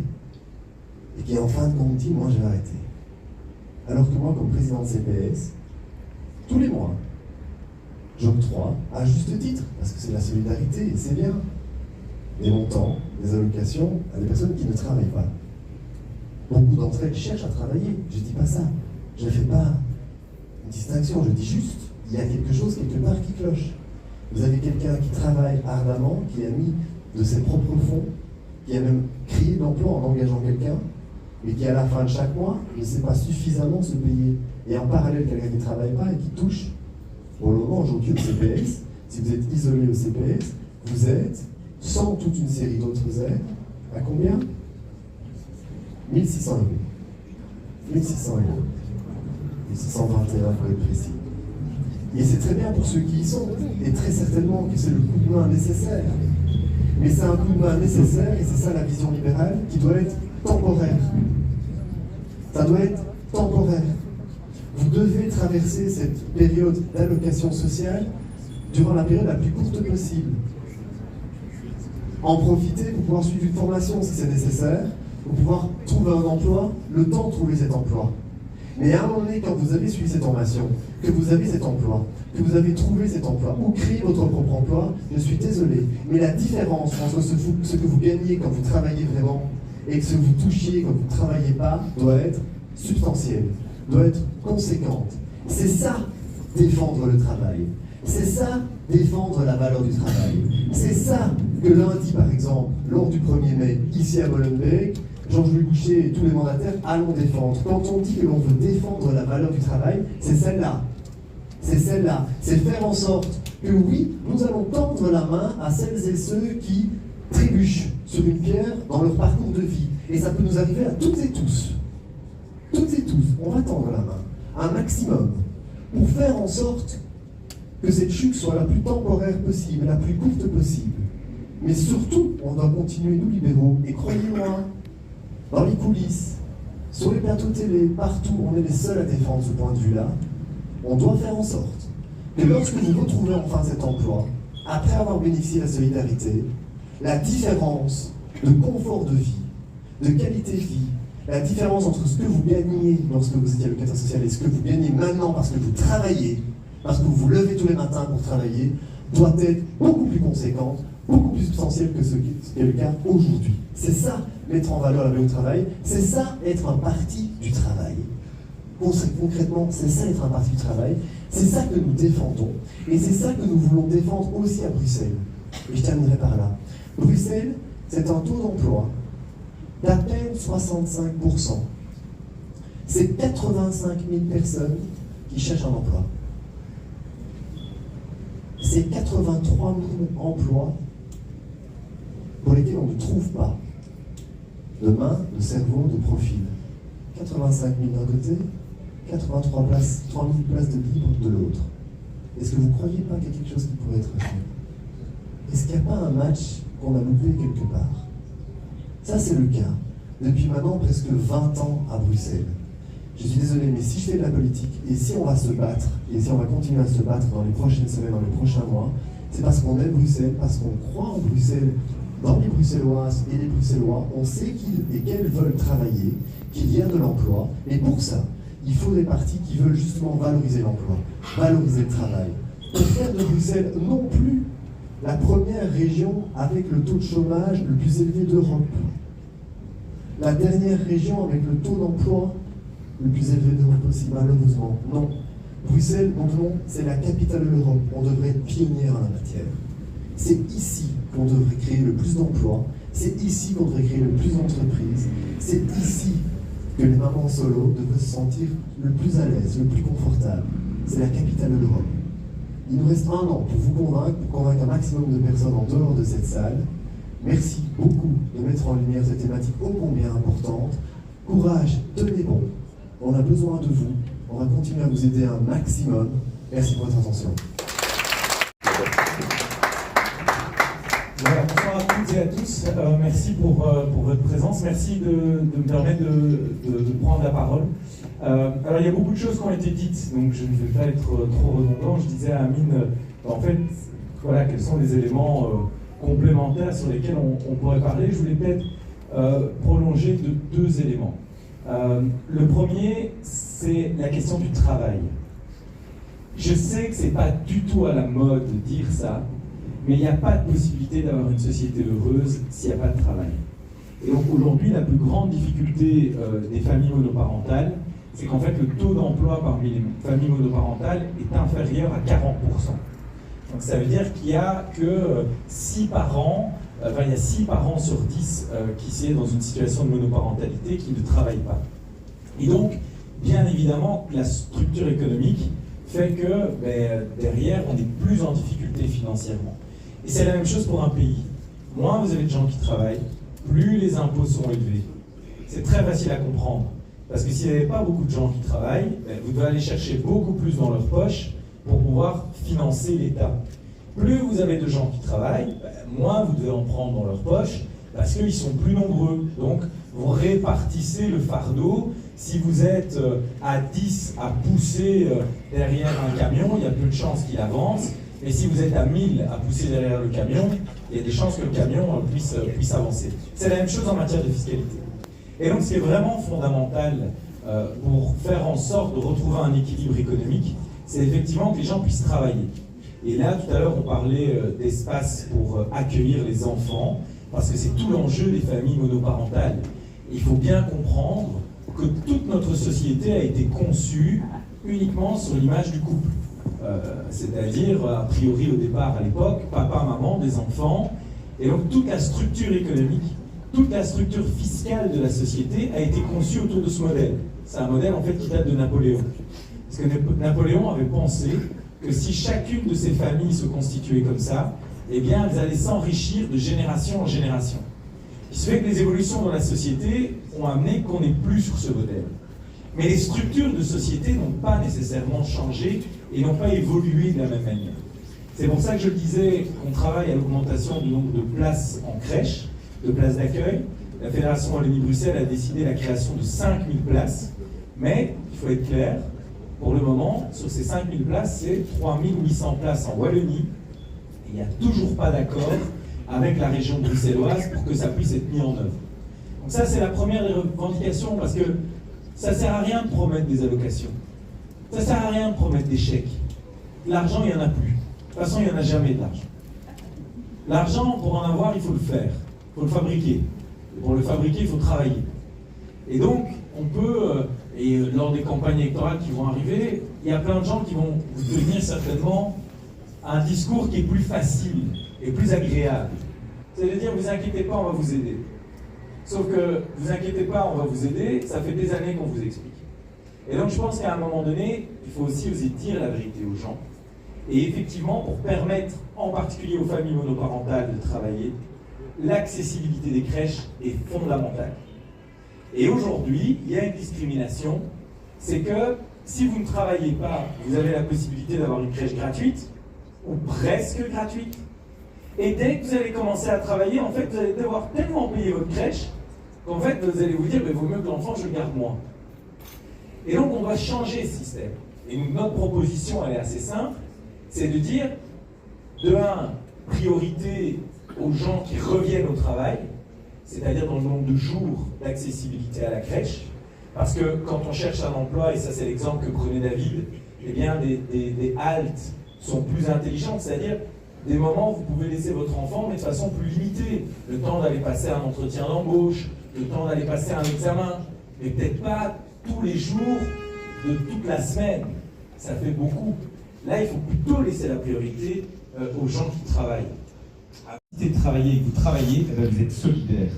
et qui en fin de compte dit, moi je vais arrêter. Alors que moi, comme président de CPS, tous les mois, j'octroie, à juste titre, parce que c'est la solidarité, et c'est bien, des montants, des allocations à des personnes qui ne travaillent pas. Beaucoup d'entre elles cherchent à travailler, je ne dis pas ça. Je ne fais pas une distinction, je dis juste, il y a quelque chose quelque part qui cloche. Vous avez quelqu'un qui travaille ardemment, qui a mis de ses propres fonds, qui a même créé l'emploi en engageant quelqu'un, mais qui à la fin de chaque mois ne sait pas suffisamment se payer. Et en parallèle, quelqu'un qui ne travaille pas et qui touche, pour le moment aujourd'hui au CPS, si vous êtes isolé au CPS, vous êtes, sans toute une série d'autres aides, à combien 1600 euros. 1600 euros. 1621 pour être précis. Et c'est très bien pour ceux qui y sont, et très certainement que c'est le coup de main nécessaire. Mais c'est un coup de main nécessaire, et c'est ça la vision libérale, qui doit être temporaire. Ça doit être temporaire. Vous devez traverser cette période d'allocation sociale durant la période la plus courte possible. En profiter pour pouvoir suivre une formation si c'est nécessaire, pour pouvoir trouver un emploi, le temps de trouver cet emploi. Mais à un moment donné, quand vous avez suivi cette formation, que vous avez cet emploi, que vous avez trouvé cet emploi, ou créé votre propre emploi, je suis désolé, mais la différence entre ce que vous gagnez quand vous travaillez vraiment et ce que vous touchiez quand vous ne travaillez pas doit être substantielle, doit être conséquente. C'est ça, défendre le travail. C'est ça, défendre la valeur du travail. C'est ça que lundi, par exemple, lors du 1er mai, ici à Molenbeek, Georges-Louis Boucher et tous les mandataires allons défendre. Quand on dit que l'on veut défendre la valeur du travail, c'est celle-là. C'est celle-là. C'est faire en sorte que oui, nous allons tendre la main à celles et ceux qui trébuchent sur une pierre dans leur parcours de vie. Et ça peut nous arriver à toutes et tous. Toutes et tous, on va tendre la main, un maximum, pour faire en sorte que cette chute soit la plus temporaire possible, la plus courte possible. Mais surtout, on doit continuer, nous libéraux, et croyez-moi, dans les coulisses, sur les plateaux télé, partout, on est les seuls à défendre ce point de vue-là. On doit faire en sorte que lorsque vous retrouvez enfin cet emploi, après avoir bénéficié de la solidarité, la différence de confort de vie, de qualité de vie, la différence entre ce que vous gagnez lorsque vous étiez allocataire social et ce que vous gagnez maintenant parce que vous travaillez, parce que vous vous levez tous les matins pour travailler, doit être beaucoup plus conséquente, beaucoup plus substantielle que ce qui est le cas aujourd'hui. C'est ça, mettre en valeur la valeur du travail, c'est ça, être un parti du travail. Concrètement, c'est ça, être un parti du travail, c'est ça que nous défendons, et c'est ça que nous voulons défendre aussi à Bruxelles. Et je terminerai par là. Bruxelles, c'est un taux d'emploi d'à peine 65%. C'est 85 000 personnes qui cherchent un emploi. C'est 83 000 emplois pour lesquels on ne trouve pas de main, de cerveau, de profil. 85 000 d'un côté, 83 places, 3 000 places de libre de l'autre. Est-ce que vous ne croyez pas qu'il y a quelque chose qui pourrait être fait? Est-ce qu'il n'y a pas un match qu'on a loupé quelque part? Ça, c'est le cas. Depuis maintenant presque 20 ans à Bruxelles. Je suis désolé, mais si je fais de la politique, et si on va se battre, et si on va continuer à se battre dans les prochaines semaines, dans les prochains mois, c'est parce qu'on aime Bruxelles, parce qu'on croit en Bruxelles, dans les Bruxelloises et les Bruxellois, on sait qu'ils et qu'elles veulent travailler, qu'il y a de l'emploi, et pour ça, il faut des partis qui veulent justement valoriser l'emploi, valoriser le travail, pour faire de Bruxelles non plus la première région avec le taux de chômage le plus élevé d'Europe, la dernière région avec le taux d'emploi le plus élevé d'Europe aussi, malheureusement. Non. Bruxelles, non, c'est la capitale de l'Europe. On devrait être pionnière en la matière. C'est ici qu'on devrait créer le plus d'emplois. C'est ici qu'on devrait créer le plus d'entreprises. C'est ici que les mamans solo devraient se sentir le plus à l'aise, le plus confortable. C'est la capitale de l'Europe. Il nous reste 1 an pour vous convaincre, pour convaincre un maximum de personnes en dehors de cette salle. Merci beaucoup de mettre en lumière cette thématique ô combien importante. Courage, tenez bon. On a besoin de vous. On va continuer à vous aider un maximum. Merci pour votre attention. Voilà, bonsoir à toutes et à tous. Merci pour votre présence. Merci de me permettre de prendre la parole. Alors, il y a beaucoup de choses qui ont été dites, donc je ne vais pas être trop redondant. Je disais à Amine, en fait, voilà, quels sont les éléments complémentaires sur lesquels on pourrait parler. Je voulais peut-être prolonger de 2 éléments. Le premier, c'est la question du travail. Je sais que c'est pas du tout à la mode de dire ça, mais il n'y a pas de possibilité d'avoir une société heureuse s'il n'y a pas de travail. Et donc aujourd'hui, la plus grande difficulté des familles monoparentales, c'est qu'en fait le taux d'emploi parmi les familles monoparentales est inférieur à 40%. Donc ça veut dire qu'il n'y a que 6 parents il y a 6 parents sur 10 qui sont dans une situation de monoparentalité qui ne travaillent pas. Et donc, bien évidemment, la structure économique fait que derrière, on est plus en difficulté financièrement. Et c'est la même chose pour un pays. Moins vous avez de gens qui travaillent, plus les impôts sont élevés. C'est très facile à comprendre. Parce que s'il n'y avait pas beaucoup de gens qui travaillent, vous devez aller chercher beaucoup plus dans leur poche pour pouvoir financer l'État. Plus vous avez de gens qui travaillent, moins vous devez en prendre dans leur poche, parce qu'ils sont plus nombreux. Donc, vous répartissez le fardeau. Si vous êtes à 10 à pousser derrière un camion, il y a peu de chances qu'il avance. Et si vous êtes à 1000 à pousser derrière le camion, il y a des chances que le camion puisse avancer. C'est la même chose en matière de fiscalité. Et donc, ce qui est vraiment fondamental pour faire en sorte de retrouver un équilibre économique, c'est effectivement que les gens puissent travailler. Et là, tout à l'heure, on parlait d'espace pour accueillir les enfants, parce que c'est tout l'enjeu des familles monoparentales. Il faut bien comprendre que toute notre société a été conçue uniquement sur l'image du couple. C'est-à-dire, a priori au départ, à l'époque, papa, maman, des enfants. Et donc, toute la structure économique, toute la structure fiscale de la société a été conçue autour de ce modèle. C'est un modèle, en fait, qui date de Napoléon. Parce que Napoléon avait pensé que si chacune de ces familles se constituait comme ça, eh bien, elles allaient s'enrichir de génération en génération. Il se fait que les évolutions dans la société ont amené qu'on n'est plus sur ce modèle. Mais les structures de société n'ont pas nécessairement changé et n'ont pas évolué de la même manière. C'est pour ça que je disais qu'on travaille à l'augmentation du nombre de places en crèche, de places d'accueil. La Fédération Wallonie-Bruxelles a décidé la création de 5000 places, mais il faut être clair, pour le moment, sur ces 5000 places, c'est 3800 places en Wallonie, et il n'y a toujours pas d'accord avec la région bruxelloise pour que ça puisse être mis en œuvre. Donc ça, c'est la première des revendications, parce que ça ne sert à rien de promettre des allocations. Ça ne sert à rien de promettre des chèques. L'argent, il n'y en a plus. De toute façon, il n'y en a jamais d'argent. L'argent, pour en avoir, il faut le faire. Il faut le fabriquer. Et pour le fabriquer, il faut travailler. Et donc, on peut, et lors des campagnes électorales qui vont arriver, il y a plein de gens qui vont vous tenir certainement un discours qui est plus facile et plus agréable. C'est-à-dire, vous inquiétez pas, on va vous aider. Sauf que, vous inquiétez pas, on va vous aider, ça fait des années qu'on vous explique. Et donc, je pense qu'à un moment donné, il faut aussi oser dire la vérité aux gens. Et effectivement, pour permettre, en particulier aux familles monoparentales, de travailler, l'accessibilité des crèches est fondamentale. Et aujourd'hui, il y a une discrimination, c'est que si vous ne travaillez pas, vous avez la possibilité d'avoir une crèche gratuite, ou presque gratuite, et dès que vous allez commencer à travailler, en fait, vous allez devoir tellement payer votre crèche, qu'en fait, vous allez vous dire, il vaut mieux que l'enfant, je le garde moi. Et donc, on doit changer ce système. Et notre proposition, elle est assez simple, c'est de dire, de 1, priorité aux gens qui reviennent au travail, c'est-à-dire dans le nombre de jours d'accessibilité à la crèche, parce que quand on cherche un emploi, et ça c'est l'exemple que prenait David, eh bien des haltes sont plus intelligentes, c'est-à-dire des moments où vous pouvez laisser votre enfant, mais de façon plus limitée, le temps d'aller passer un entretien d'embauche, le temps d'aller passer un examen, mais peut-être pas tous les jours de toute la semaine, ça fait beaucoup. Là, il faut plutôt laisser la priorité aux gens qui travaillent. De travailler et que vous travaillez, vous êtes solidaire.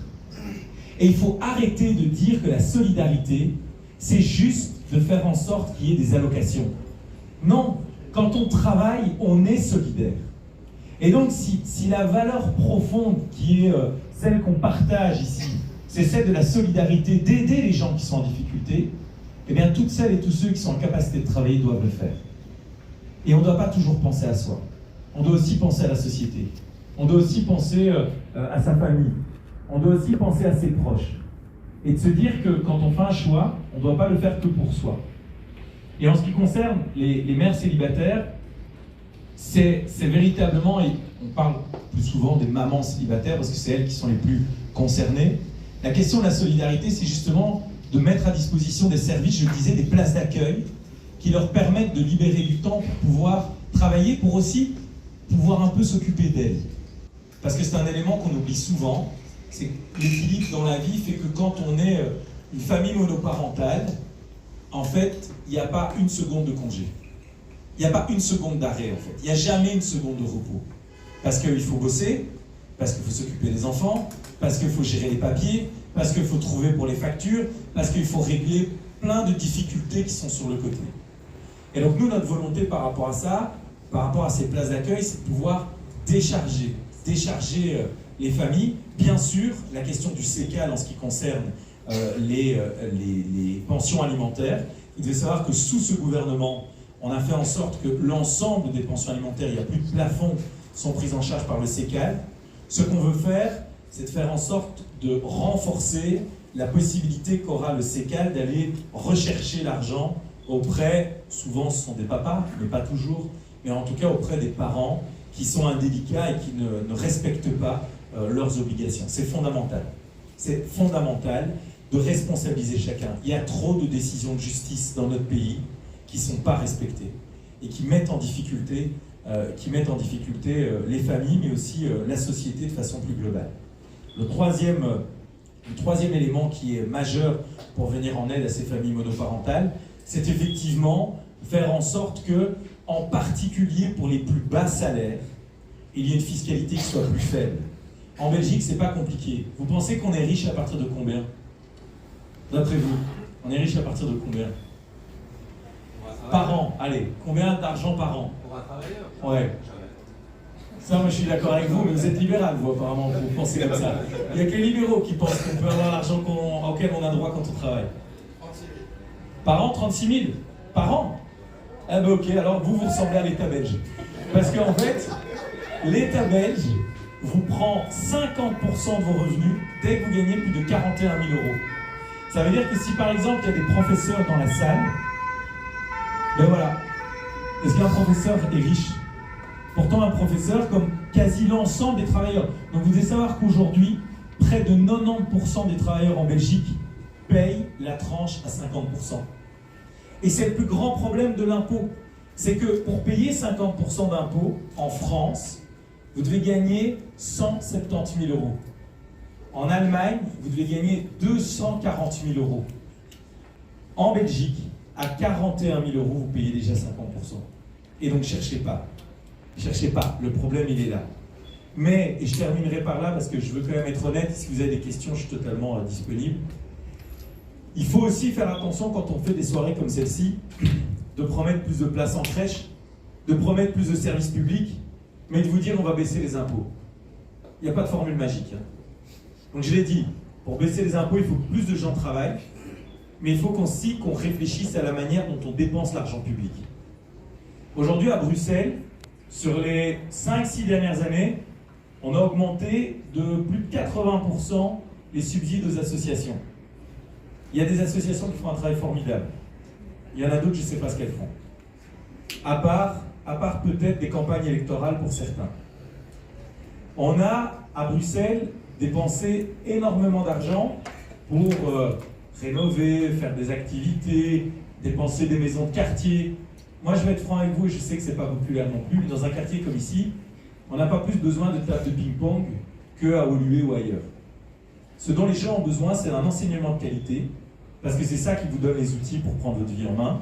Et il faut arrêter de dire que la solidarité, c'est juste de faire en sorte qu'il y ait des allocations. Non, quand on travaille, on est solidaire. Et donc, si la valeur profonde qui est celle qu'on partage ici, c'est celle de la solidarité, d'aider les gens qui sont en difficulté, eh bien, toutes celles et tous ceux qui sont en capacité de travailler doivent le faire. Et on ne doit pas toujours penser à soi. On doit aussi penser à la société. On doit aussi penser à sa famille. On doit aussi penser à ses proches. Et de se dire que quand on fait un choix, on ne doit pas le faire que pour soi. Et en ce qui concerne les mères célibataires, c'est véritablement, et on parle plus souvent des mamans célibataires parce que c'est elles qui sont les plus concernées. La question de la solidarité, c'est justement de mettre à disposition des services, je le disais, des places d'accueil qui leur permettent de libérer du temps pour pouvoir travailler, pour aussi pouvoir un peu s'occuper d'elles. Parce que c'est un élément qu'on oublie souvent, c'est que l'équilibre dans la vie fait que quand on est une famille monoparentale, en fait, il n'y a pas une seconde de congé. Il n'y a pas une seconde d'arrêt, en fait. Il n'y a jamais une seconde de repos. Parce qu'il faut bosser, Parce qu'il faut s'occuper des enfants, parce qu'il faut gérer les papiers, parce qu'il faut trouver pour les factures, parce qu'il faut régler plein de difficultés qui sont sur le côté. Et donc nous, notre volonté par rapport à ça, par rapport à ces places d'accueil, c'est de pouvoir décharger les familles. Bien sûr, la question du CECAL en ce qui concerne les pensions alimentaires, il devait savoir que sous ce gouvernement, on a fait en sorte que l'ensemble des pensions alimentaires, il n'y a plus de plafond, sont prises en charge par le CECAL. Ce qu'on veut faire, c'est de faire en sorte de renforcer la possibilité qu'aura le CECAL d'aller rechercher l'argent auprès, souvent ce sont des papas, mais pas toujours, mais en tout cas auprès des parents qui sont indélicats et qui ne respectent pas leurs obligations. C'est fondamental. C'est fondamental de responsabiliser chacun. Il y a trop de décisions de justice dans notre pays qui ne sont pas respectées et qui mettent en difficulté, les familles, mais aussi la société de façon plus globale. Le troisième élément qui est majeur pour venir en aide à ces familles monoparentales, c'est effectivement faire en sorte que, en particulier pour les plus bas salaires, il y ait une fiscalité qui soit plus faible. En Belgique, c'est pas compliqué. Vous pensez qu'on est riche à partir de combien? D'après vous, on est riche à partir de combien? Par an, allez, combien d'argent par an? Pour un travailleur? Ouais. Ça, moi je suis d'accord avec vous, mais vous êtes libéral, vous apparemment, vous pensez comme ça. Il n'y a que les libéraux qui pensent qu'on peut avoir l'argent auquel on a droit quand on travaille. 36 000. Par an, 36 000? Par an? Ah ben ok, alors vous ressemblez à l'État belge. Parce qu'en fait, l'État belge vous prend 50% de vos revenus dès que vous gagnez plus de 41 000 euros. Ça veut dire que si par exemple il y a des professeurs dans la salle, ben voilà, est-ce qu'un professeur est riche? Pourtant un professeur comme quasi l'ensemble des travailleurs. Donc vous devez savoir qu'aujourd'hui, près de 90% des travailleurs en Belgique payent la tranche à 50%. Et c'est le plus grand problème de l'impôt. C'est que pour payer 50% d'impôt en France, vous devez gagner 170 000 euros. En Allemagne, vous devez gagner 240 000 euros. En Belgique, à 41 000 euros, vous payez déjà 50%. Et donc, cherchez pas. Cherchez pas. Le problème, il est là. Mais, et je terminerai par là parce que je veux quand même être honnête, si vous avez des questions, je suis totalement disponible. Il faut aussi faire attention quand on fait des soirées comme celle-ci, de promettre plus de places en crèche, de promettre plus de services publics, mais de vous dire on va baisser les impôts. Il n'y a pas de formule magique. Donc je l'ai dit, pour baisser les impôts, il faut que plus de gens travaillent, mais il faut qu'on réfléchisse à la manière dont on dépense l'argent public. Aujourd'hui à Bruxelles, sur les 5-6 dernières années, on a augmenté de plus de 80% les subsides aux associations. Il y a des associations qui font un travail formidable. Il y en a d'autres, je ne sais pas ce qu'elles font. À part peut-être des campagnes électorales pour certains. On a, à Bruxelles, dépensé énormément d'argent pour rénover, faire des activités, dépenser des maisons de quartier. Moi, je vais être franc avec vous, et je sais que ce n'est pas populaire non plus, mais dans un quartier comme ici, on n'a pas plus besoin de table de ping-pong qu'à Woluwe ou ailleurs. Ce dont les gens ont besoin, c'est d'un enseignement de qualité, parce que c'est ça qui vous donne les outils pour prendre votre vie en main,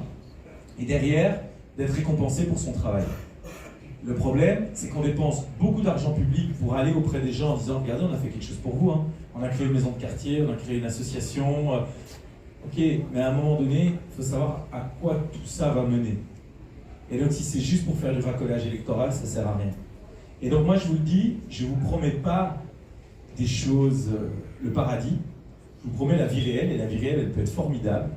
et derrière, d'être récompensé pour son travail. Le problème, c'est qu'on dépense beaucoup d'argent public pour aller auprès des gens en disant « Regardez, on a fait quelque chose pour vous, hein. On a créé une maison de quartier, on a créé une association. » Ok, mais à un moment donné, il faut savoir à quoi tout ça va mener. Et donc, si c'est juste pour faire du racolage électoral, ça ne sert à rien. Et donc, moi, je vous le dis, je ne vous promets pas des choses, le paradis. Je vous promets la vie réelle, et la vie réelle, elle peut être formidable.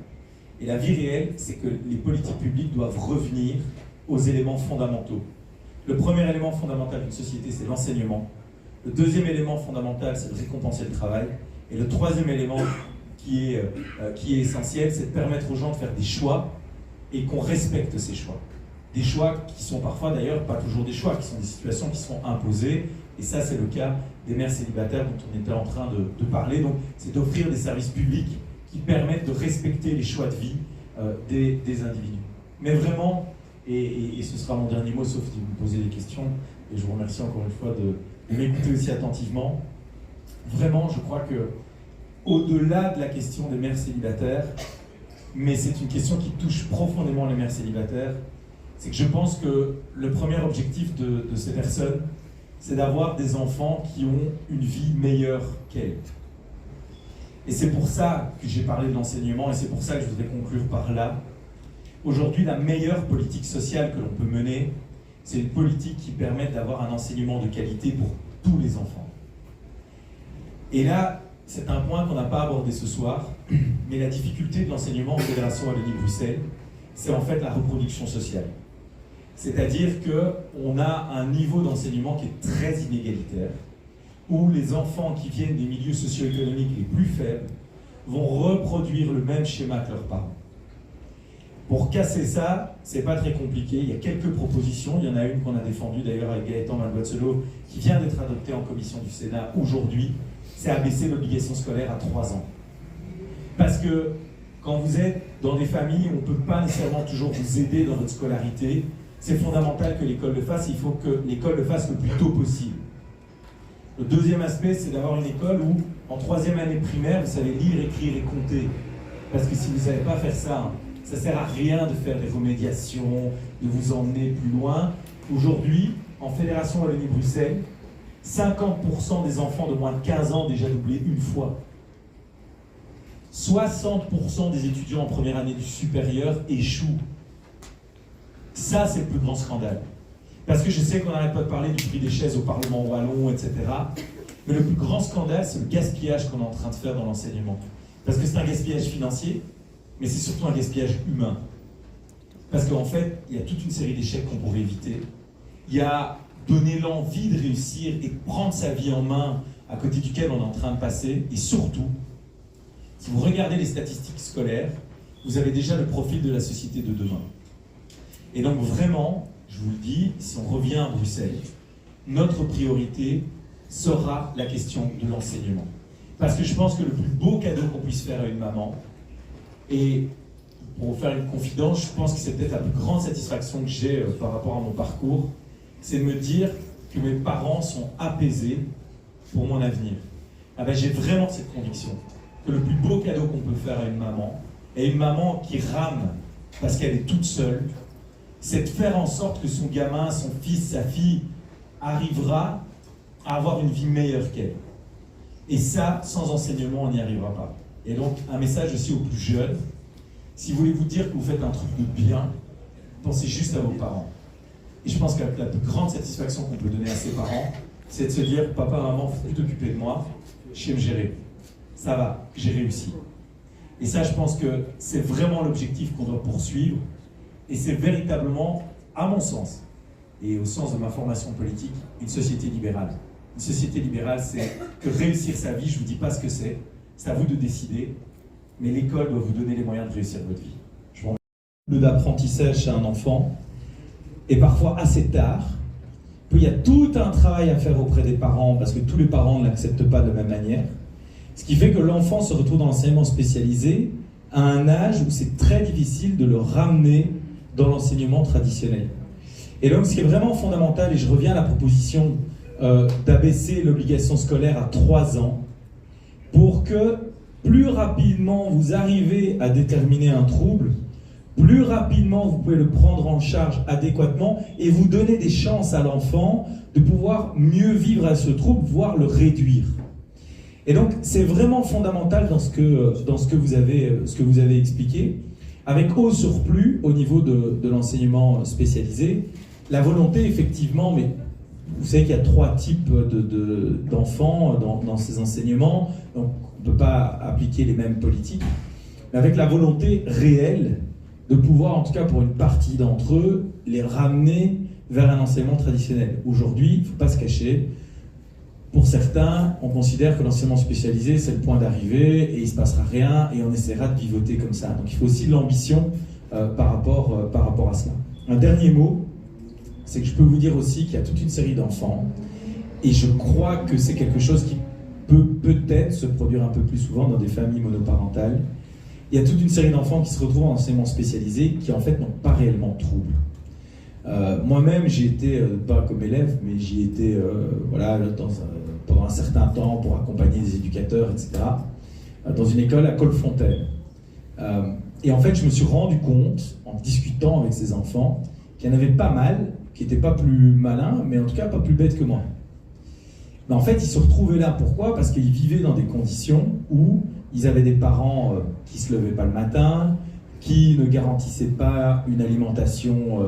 Et la vie réelle, c'est que les politiques publiques doivent revenir aux éléments fondamentaux. Le premier élément fondamental d'une société, c'est l'enseignement. Le deuxième élément fondamental, c'est de récompenser le travail. Et le troisième élément qui est essentiel, c'est de permettre aux gens de faire des choix et qu'on respecte ces choix. Des choix qui sont parfois, d'ailleurs, pas toujours des choix, qui sont des situations qui sont imposées. Et ça, c'est le cas des mères célibataires dont on était en train de parler. Donc, c'est d'offrir des services publics qui permettent de respecter les choix de vie des individus. Mais vraiment, et ce sera mon dernier mot, sauf si vous me posez des questions, et je vous remercie encore une fois de m'écouter aussi attentivement, vraiment, je crois que au-delà de la question des mères célibataires, mais c'est une question qui touche profondément les mères célibataires, c'est que je pense que le premier objectif de ces personnes, c'est d'avoir des enfants qui ont une vie meilleure qu'elle. Et c'est pour ça que j'ai parlé de l'enseignement, et c'est pour ça que je voudrais conclure par là. Aujourd'hui, la meilleure politique sociale que l'on peut mener, c'est une politique qui permette d'avoir un enseignement de qualité pour tous les enfants. Et là, c'est un point qu'on n'a pas abordé ce soir, mais la difficulté de l'enseignement en Fédération Wallonie-Bruxelles, c'est en fait la reproduction sociale. C'est-à-dire qu'on a un niveau d'enseignement qui est très inégalitaire, où les enfants qui viennent des milieux socio-économiques les plus faibles vont reproduire le même schéma que leurs parents. Pour casser ça, c'est pas très compliqué, il y a quelques propositions, il y en a une qu'on a défendue d'ailleurs avec Gaëtan Malboiselot, qui vient d'être adoptée en commission du Sénat aujourd'hui, c'est abaisser l'obligation scolaire à 3 ans. Parce que quand vous êtes dans des familles où on ne peut pas nécessairement toujours vous aider dans votre scolarité, c'est fondamental que l'école le fasse, il faut que l'école le fasse le plus tôt possible. Le deuxième aspect, c'est d'avoir une école où, en 3e année primaire, vous savez lire, écrire et compter. Parce que si vous ne savez pas faire ça, ça ne sert à rien de faire des remédiations, de vous emmener plus loin. Aujourd'hui, en Fédération Wallonie-Bruxelles, 50% des enfants de moins de 15 ans ont déjà doublé une fois. 60% des étudiants en première année du supérieur échouent. Ça, c'est le plus grand scandale. Parce que je sais qu'on n'arrête pas de parler du prix des chaises au Parlement wallon, etc. Mais le plus grand scandale, c'est le gaspillage qu'on est en train de faire dans l'enseignement. Parce que c'est un gaspillage financier, mais c'est surtout un gaspillage humain. Parce qu'en fait, il y a toute une série d'échecs qu'on pourrait éviter. Il y a donner l'envie de réussir et de prendre sa vie en main, à côté duquel on est en train de passer. Et surtout, si vous regardez les statistiques scolaires, vous avez déjà le profil de la société de demain. Et donc vraiment, je vous le dis, si on revient à Bruxelles, notre priorité sera la question de l'enseignement. Parce que je pense que le plus beau cadeau qu'on puisse faire à une maman, et pour vous faire une confidence, je pense que c'est peut-être la plus grande satisfaction que j'ai par rapport à mon parcours, c'est de me dire que mes parents sont apaisés pour mon avenir. Ah ben, j'ai vraiment cette conviction que le plus beau cadeau qu'on peut faire à une maman, et une maman qui rame parce qu'elle est toute seule, c'est de faire en sorte que son gamin, son fils, sa fille arrivera à avoir une vie meilleure qu'elle. Et ça, sans enseignement, on n'y arrivera pas. Et donc, un message aussi aux plus jeunes, si vous voulez vous dire que vous faites un truc de bien, pensez juste à vos parents. Et je pense que la plus grande satisfaction qu'on peut donner à ses parents, c'est de se dire, papa, maman, faut plus t'occuper de moi, je sais me gérer. Ça va, j'ai réussi. Et ça, je pense que c'est vraiment l'objectif qu'on doit poursuivre. Et c'est véritablement, à mon sens, et au sens de ma formation politique, une société libérale. Une société libérale, c'est que réussir sa vie, je ne vous dis pas ce que c'est à vous de décider, mais l'école doit vous donner les moyens de réussir votre vie. Je vous remercie. Le d'apprentissage chez un enfant, et parfois assez tard, il y a tout un travail à faire auprès des parents, parce que tous les parents ne l'acceptent pas de la même manière, ce qui fait que l'enfant se retrouve dans l'enseignement spécialisé à un âge où c'est très difficile de le ramener dans l'enseignement traditionnel. Et donc ce qui est vraiment fondamental, et je reviens à la proposition d'abaisser l'obligation scolaire à 3 ans, pour que plus rapidement vous arrivez à déterminer un trouble, plus rapidement vous pouvez le prendre en charge adéquatement et vous donner des chances à l'enfant de pouvoir mieux vivre à ce trouble, voire le réduire. Et donc c'est vraiment fondamental dans ce que vous avez expliqué, avec au surplus, au niveau de l'enseignement spécialisé, la volonté effectivement, mais vous savez qu'il y a 3 types d'enfants dans ces enseignements, donc on ne peut pas appliquer les mêmes politiques, mais avec la volonté réelle de pouvoir, en tout cas pour une partie d'entre eux, les ramener vers un enseignement traditionnel. Aujourd'hui, il ne faut pas se cacher, pour certains, on considère que l'enseignement spécialisé, c'est le point d'arrivée et il ne se passera rien et on essaiera de pivoter comme ça. Donc il faut aussi de l'ambition par rapport à cela. Un dernier mot, c'est que je peux vous dire aussi qu'il y a toute une série d'enfants et je crois que c'est quelque chose qui peut peut-être se produire un peu plus souvent dans des familles monoparentales. Il y a toute une série d'enfants qui se retrouvent en enseignement spécialisé qui en fait n'ont pas réellement de troubles. Moi-même, j'ai été, pas comme élève, mais j'y étais pendant un certain temps pour accompagner des éducateurs, etc., dans une école à Colfontaine. Et en fait, je me suis rendu compte, en discutant avec ces enfants, qu'il y en avait pas mal, qui n'étaient pas plus malins, mais en tout cas pas plus bêtes que moi. Mais en fait, ils se retrouvaient là. Pourquoi? Parce qu'ils vivaient dans des conditions où ils avaient des parents qui ne se levaient pas le matin, qui ne garantissaient pas une alimentation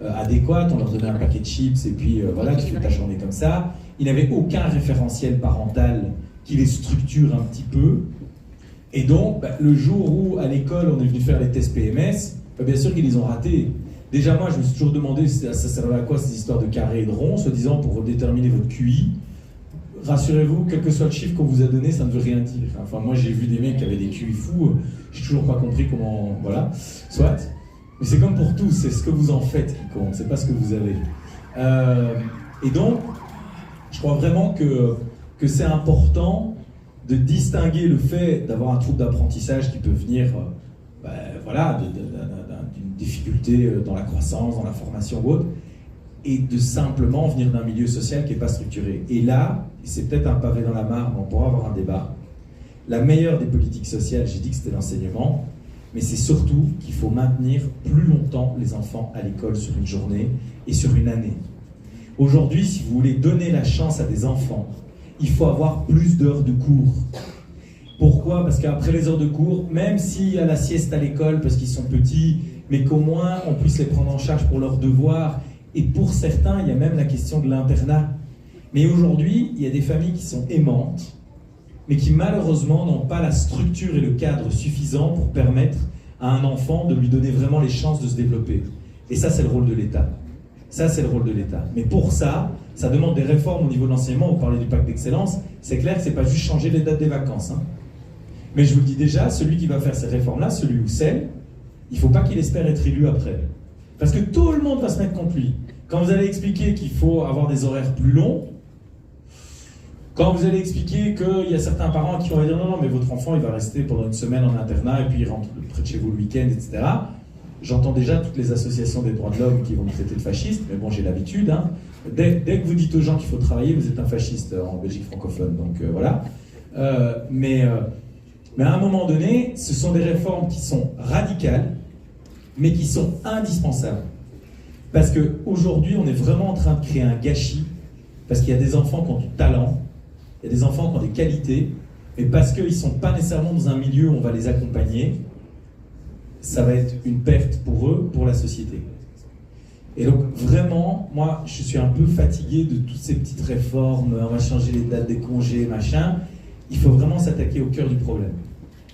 adéquate. On leur donnait un paquet de chips et puis voilà, tu fais ta journée comme ça. Ils n'avaient aucun référentiel parental qui les structure un petit peu. Et donc, le jour où à l'école on est venu faire les tests PMS, bien sûr qu'ils les ont ratés. Déjà, moi, je me suis toujours demandé ça servait à quoi ces histoires de carrés et de ronds, soi-disant pour déterminer votre QI. Rassurez-vous, quel que soit le chiffre qu'on vous a donné, ça ne veut rien dire. Enfin, moi, j'ai vu des mecs qui avaient des QI fous, j'ai toujours pas compris comment... Voilà, soit. Mais c'est comme pour tous, c'est ce que vous en faites qui compte, c'est pas ce que vous avez. Et donc, je crois vraiment que c'est important de distinguer le fait d'avoir un trouble d'apprentissage qui peut venir voilà, d'une difficulté dans la croissance, dans la formation ou autre, et de simplement venir d'un milieu social qui n'est pas structuré. Et là, c'est peut-être un pavé dans la mare, mais on pourra avoir un débat. La meilleure des politiques sociales, j'ai dit que c'était l'enseignement, mais c'est surtout qu'il faut maintenir plus longtemps les enfants à l'école sur une journée et sur une année. Aujourd'hui, si vous voulez donner la chance à des enfants, il faut avoir plus d'heures de cours. Pourquoi? Parce qu'après les heures de cours, même s'il y a la sieste à l'école parce qu'ils sont petits, mais qu'au moins on puisse les prendre en charge pour leurs devoirs, et pour certains, il y a même la question de l'internat. Mais aujourd'hui, il y a des familles qui sont aimantes, mais qui malheureusement n'ont pas la structure et le cadre suffisant pour permettre à un enfant de lui donner vraiment les chances de se développer. Et ça, c'est le rôle de l'État. Ça, c'est le rôle de l'État. Mais pour ça, ça demande des réformes au niveau de l'enseignement. Vous parlez du pacte d'excellence. C'est clair que ce n'est pas juste changer les dates des vacances. Hein. Mais je vous le dis déjà, celui qui va faire ces réformes-là, celui ou celle, il ne faut pas qu'il espère être élu après. Parce que tout le monde va se mettre contre lui. Quand vous allez expliquer qu'il faut avoir des horaires plus longs, quand vous allez expliquer qu'il y a certains parents qui vont dire non, mais votre enfant il va rester pendant une semaine en internat et puis il rentre près de chez vous le week-end, etc. J'entends déjà toutes les associations des droits de l'homme qui vont me traiter de fasciste, mais bon, j'ai l'habitude. Hein. Dès que vous dites aux gens qu'il faut travailler, vous êtes un fasciste en Belgique francophone, donc voilà. Mais à un moment donné, ce sont des réformes qui sont radicales, mais qui sont indispensables. Parce qu'aujourd'hui, on est vraiment en train de créer un gâchis, parce qu'il y a des enfants qui ont du talent, il y a des enfants qui ont des qualités, mais parce qu'ils ne sont pas nécessairement dans un milieu où on va les accompagner, ça va être une perte pour eux, pour la société. Et donc vraiment, moi, je suis un peu fatigué de toutes ces petites réformes, on va changer les dates des congés, machin. Il faut vraiment s'attaquer au cœur du problème.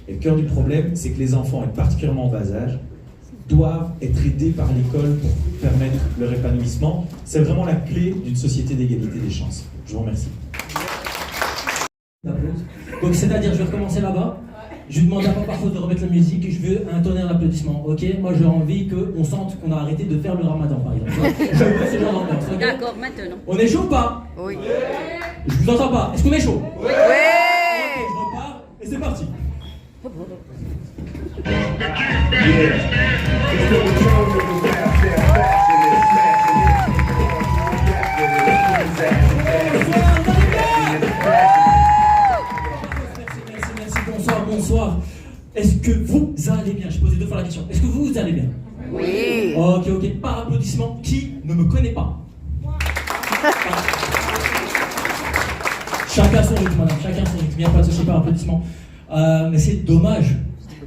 Et le cœur du problème, c'est que les enfants, et particulièrement en bas âge, doivent être aidés par l'école pour permettre leur épanouissement. C'est vraiment la clé d'une société d'égalité des chances. Je vous remercie. Donc c'est-à-dire, je vais recommencer là-bas. Je lui demande à papa de remettre la musique et je veux un tonnerre d'applaudissements, ok? Moi j'ai envie qu'on sente qu'on a arrêté de faire le ramadan par exemple. Je veux ce genre d'ambiance, ok? D'accord, maintenant. On est chaud ou pas? Oui. Je vous entends pas. Est-ce qu'on est chaud? Oui. Ok, je repars et c'est parti. Bonsoir. Est-ce que vous allez bien? Je posais deux fois la question. Est-ce que vous allez bien? Oui. Ok. Par applaudissement, qui ne me connaît pas? Chacun son rythme, madame. Chacun son rythme. Il n'y a pas de souci par applaudissement. Mais c'est dommage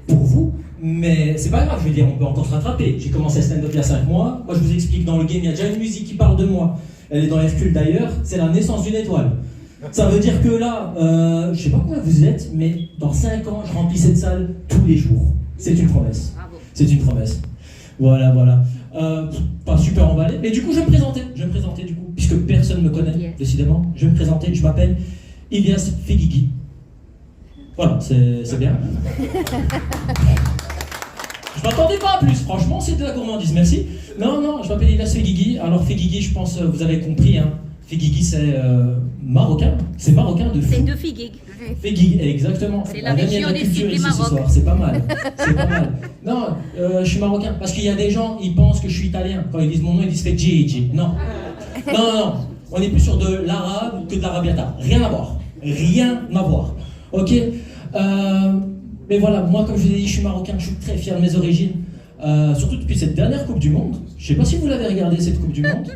pour vous. Mais c'est pas grave, je veux dire, on peut encore se rattraper. J'ai commencé à stand-up il y a 5 mois. Moi, je vous explique, dans le game, il y a déjà une musique qui parle de moi. Elle est dans Hercule d'ailleurs. C'est la naissance d'une étoile. Ça veut dire que là, je sais pas combien vous êtes, mais dans 5 ans, je remplis cette salle tous les jours. C'est une promesse. Bravo. C'est une promesse. Voilà. Pas super emballé. Mais du coup, je vais me présenter du coup, puisque personne ne me connaît, Yes. décidément. Je vais me présenter, je m'appelle Ilyas Feghighi. Voilà, c'est bien. Je m'attendais pas à plus, franchement, c'est de la gourmandise, merci. Non, je m'appelle Ilyas Feghighi. Alors Feghighi, je pense, vous avez compris, hein. Feghighi, c'est marocain. C'est marocain de fou. C'est de Figuig. Feghighi, exactement. C'est la On a gagné région la des culture Figues du ici ce Maroc. soir, c'est pas mal. Non, je suis marocain. Parce qu'il y a des gens, ils pensent que je suis italien. Quand ils disent mon nom, ils disent Feghighi. Non. On est plus sur de l'arabe que de l'arabiata. Rien à voir. Ok. Mais voilà, moi, comme je vous ai dit, je suis marocain. Je suis très fier de mes origines. Surtout depuis cette dernière Coupe du Monde. Je sais pas si vous l'avez regardé, cette Coupe du Monde.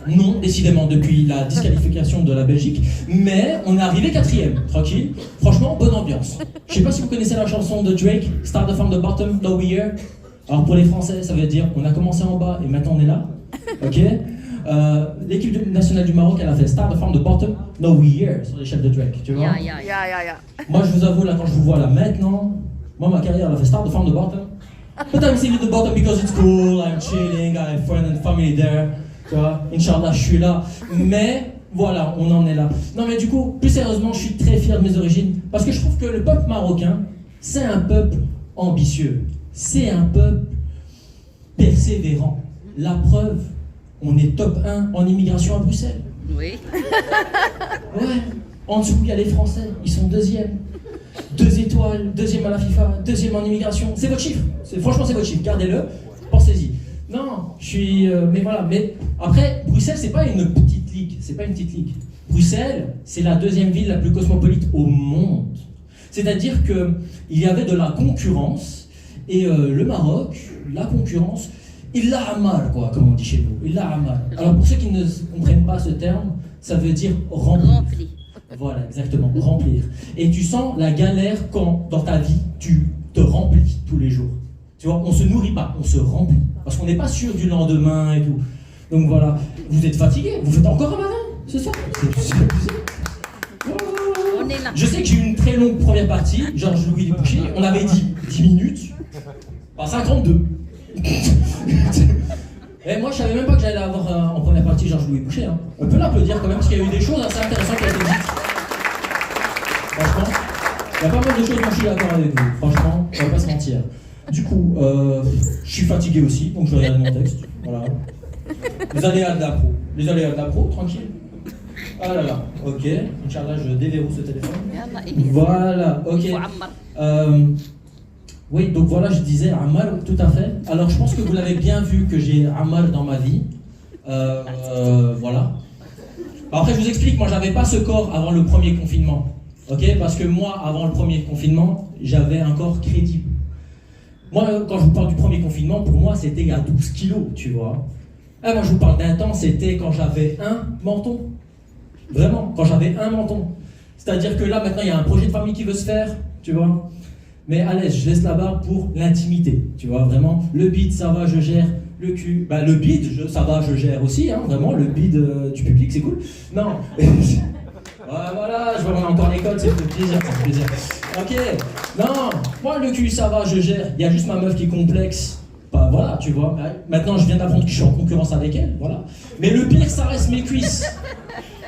Non, décidément, depuis la disqualification de la Belgique. Mais on est arrivé 4e, tranquille. Franchement, bonne ambiance. Je sais pas si vous connaissez la chanson de Drake, Start from the bottom, now we're here. Alors pour les Français, ça veut dire on a commencé en bas et maintenant on est là. Ok. L'équipe nationale du Maroc, elle a fait Start from the bottom, now we're here sur l'échelle de Drake, tu vois. Moi, je vous avoue, là, quand je vous vois là maintenant, moi, ma carrière, elle a fait Start from the bottom. But I'm still at the bottom because it's cool, I'm chilling, I have friends and family there. Tu vois, Inch'Allah, je suis là. Mais voilà, on en est là. Non, mais du coup, plus sérieusement, je suis très fier de mes origines parce que je trouve que le peuple marocain, c'est un peuple ambitieux. C'est un peuple persévérant. La preuve, on est top 1 en immigration à Bruxelles. Oui. Ouais. En dessous, il y a les Français, ils sont 2e. 2 étoiles, 2e à la FIFA, 2e en immigration. C'est votre chiffre. Franchement, c'est votre chiffre. Gardez-le, pensez-y. Non, je suis. Mais voilà. Mais après, Bruxelles, c'est pas une petite ligue. C'est pas une petite ligue. Bruxelles, c'est la 2e ville la plus cosmopolite au monde. C'est-à-dire qu'il y avait de la concurrence. Et le Maroc, la concurrence, il l'a amal, quoi, comme on dit chez nous. Il l'a amal. Alors pour ceux qui ne comprennent pas ce terme, ça veut dire remplir. Voilà, exactement, remplir. Et tu sens la galère quand, dans ta vie, tu te remplis tous les jours. Tu vois, on se nourrit pas, on se remplit. Parce qu'on n'est pas sûr du lendemain et tout. Donc voilà, vous êtes fatigué, vous faites encore un matin ce soir. C'est abusé. Je sais que j'ai eu une très longue première partie, Georges-Louis Boucher, on avait dit 10 minutes, pas 52. Et moi je savais même pas que j'allais avoir en première partie Georges-Louis Boucher. Hein. On peut l'applaudir quand même parce qu'il y a eu des choses assez intéressantes qui ont été dites. Franchement, il y a pas mal de choses dont je suis d'accord avec vous, franchement, on va pas se mentir. Du coup, je suis fatigué aussi, donc je regarde mon texte, voilà. Les aléas de la pro, tranquille. Ah là là, ok, Inch'Allah, je déverrouille ce téléphone. Voilà, ok. Oui, donc voilà, je disais Amal, tout à fait. Alors je pense que vous l'avez bien vu que j'ai Amal dans ma vie. Voilà. Après, je vous explique, moi j'avais pas ce corps avant le premier confinement. Ok, parce que moi, avant le premier confinement, j'avais un corps crédible. Moi, quand je vous parle du premier confinement, pour moi, c'était à 12 kilos, tu vois. Ah, moi, je vous parle d'un temps, c'était quand j'avais un menton. Vraiment, quand j'avais un menton. C'est-à-dire que là, maintenant, il y a un projet de famille qui veut se faire, tu vois. Mais à l'aise, je laisse là-bas pour l'intimité, tu vois, vraiment. Le bide, ça va, je gère. Le cul, bah le bide, ça va, je gère aussi, hein, vraiment. Le bide du public, c'est cool. Non. Voilà, je vois qu'on a encore les codes, ça fait plaisir, ça fait plaisir. Ok, non, moi le cul ça va, je gère, il y a juste ma meuf qui est complexe. Bah voilà, tu vois, maintenant je viens d'apprendre que je suis en concurrence avec elle, voilà. Mais le pire ça reste mes cuisses.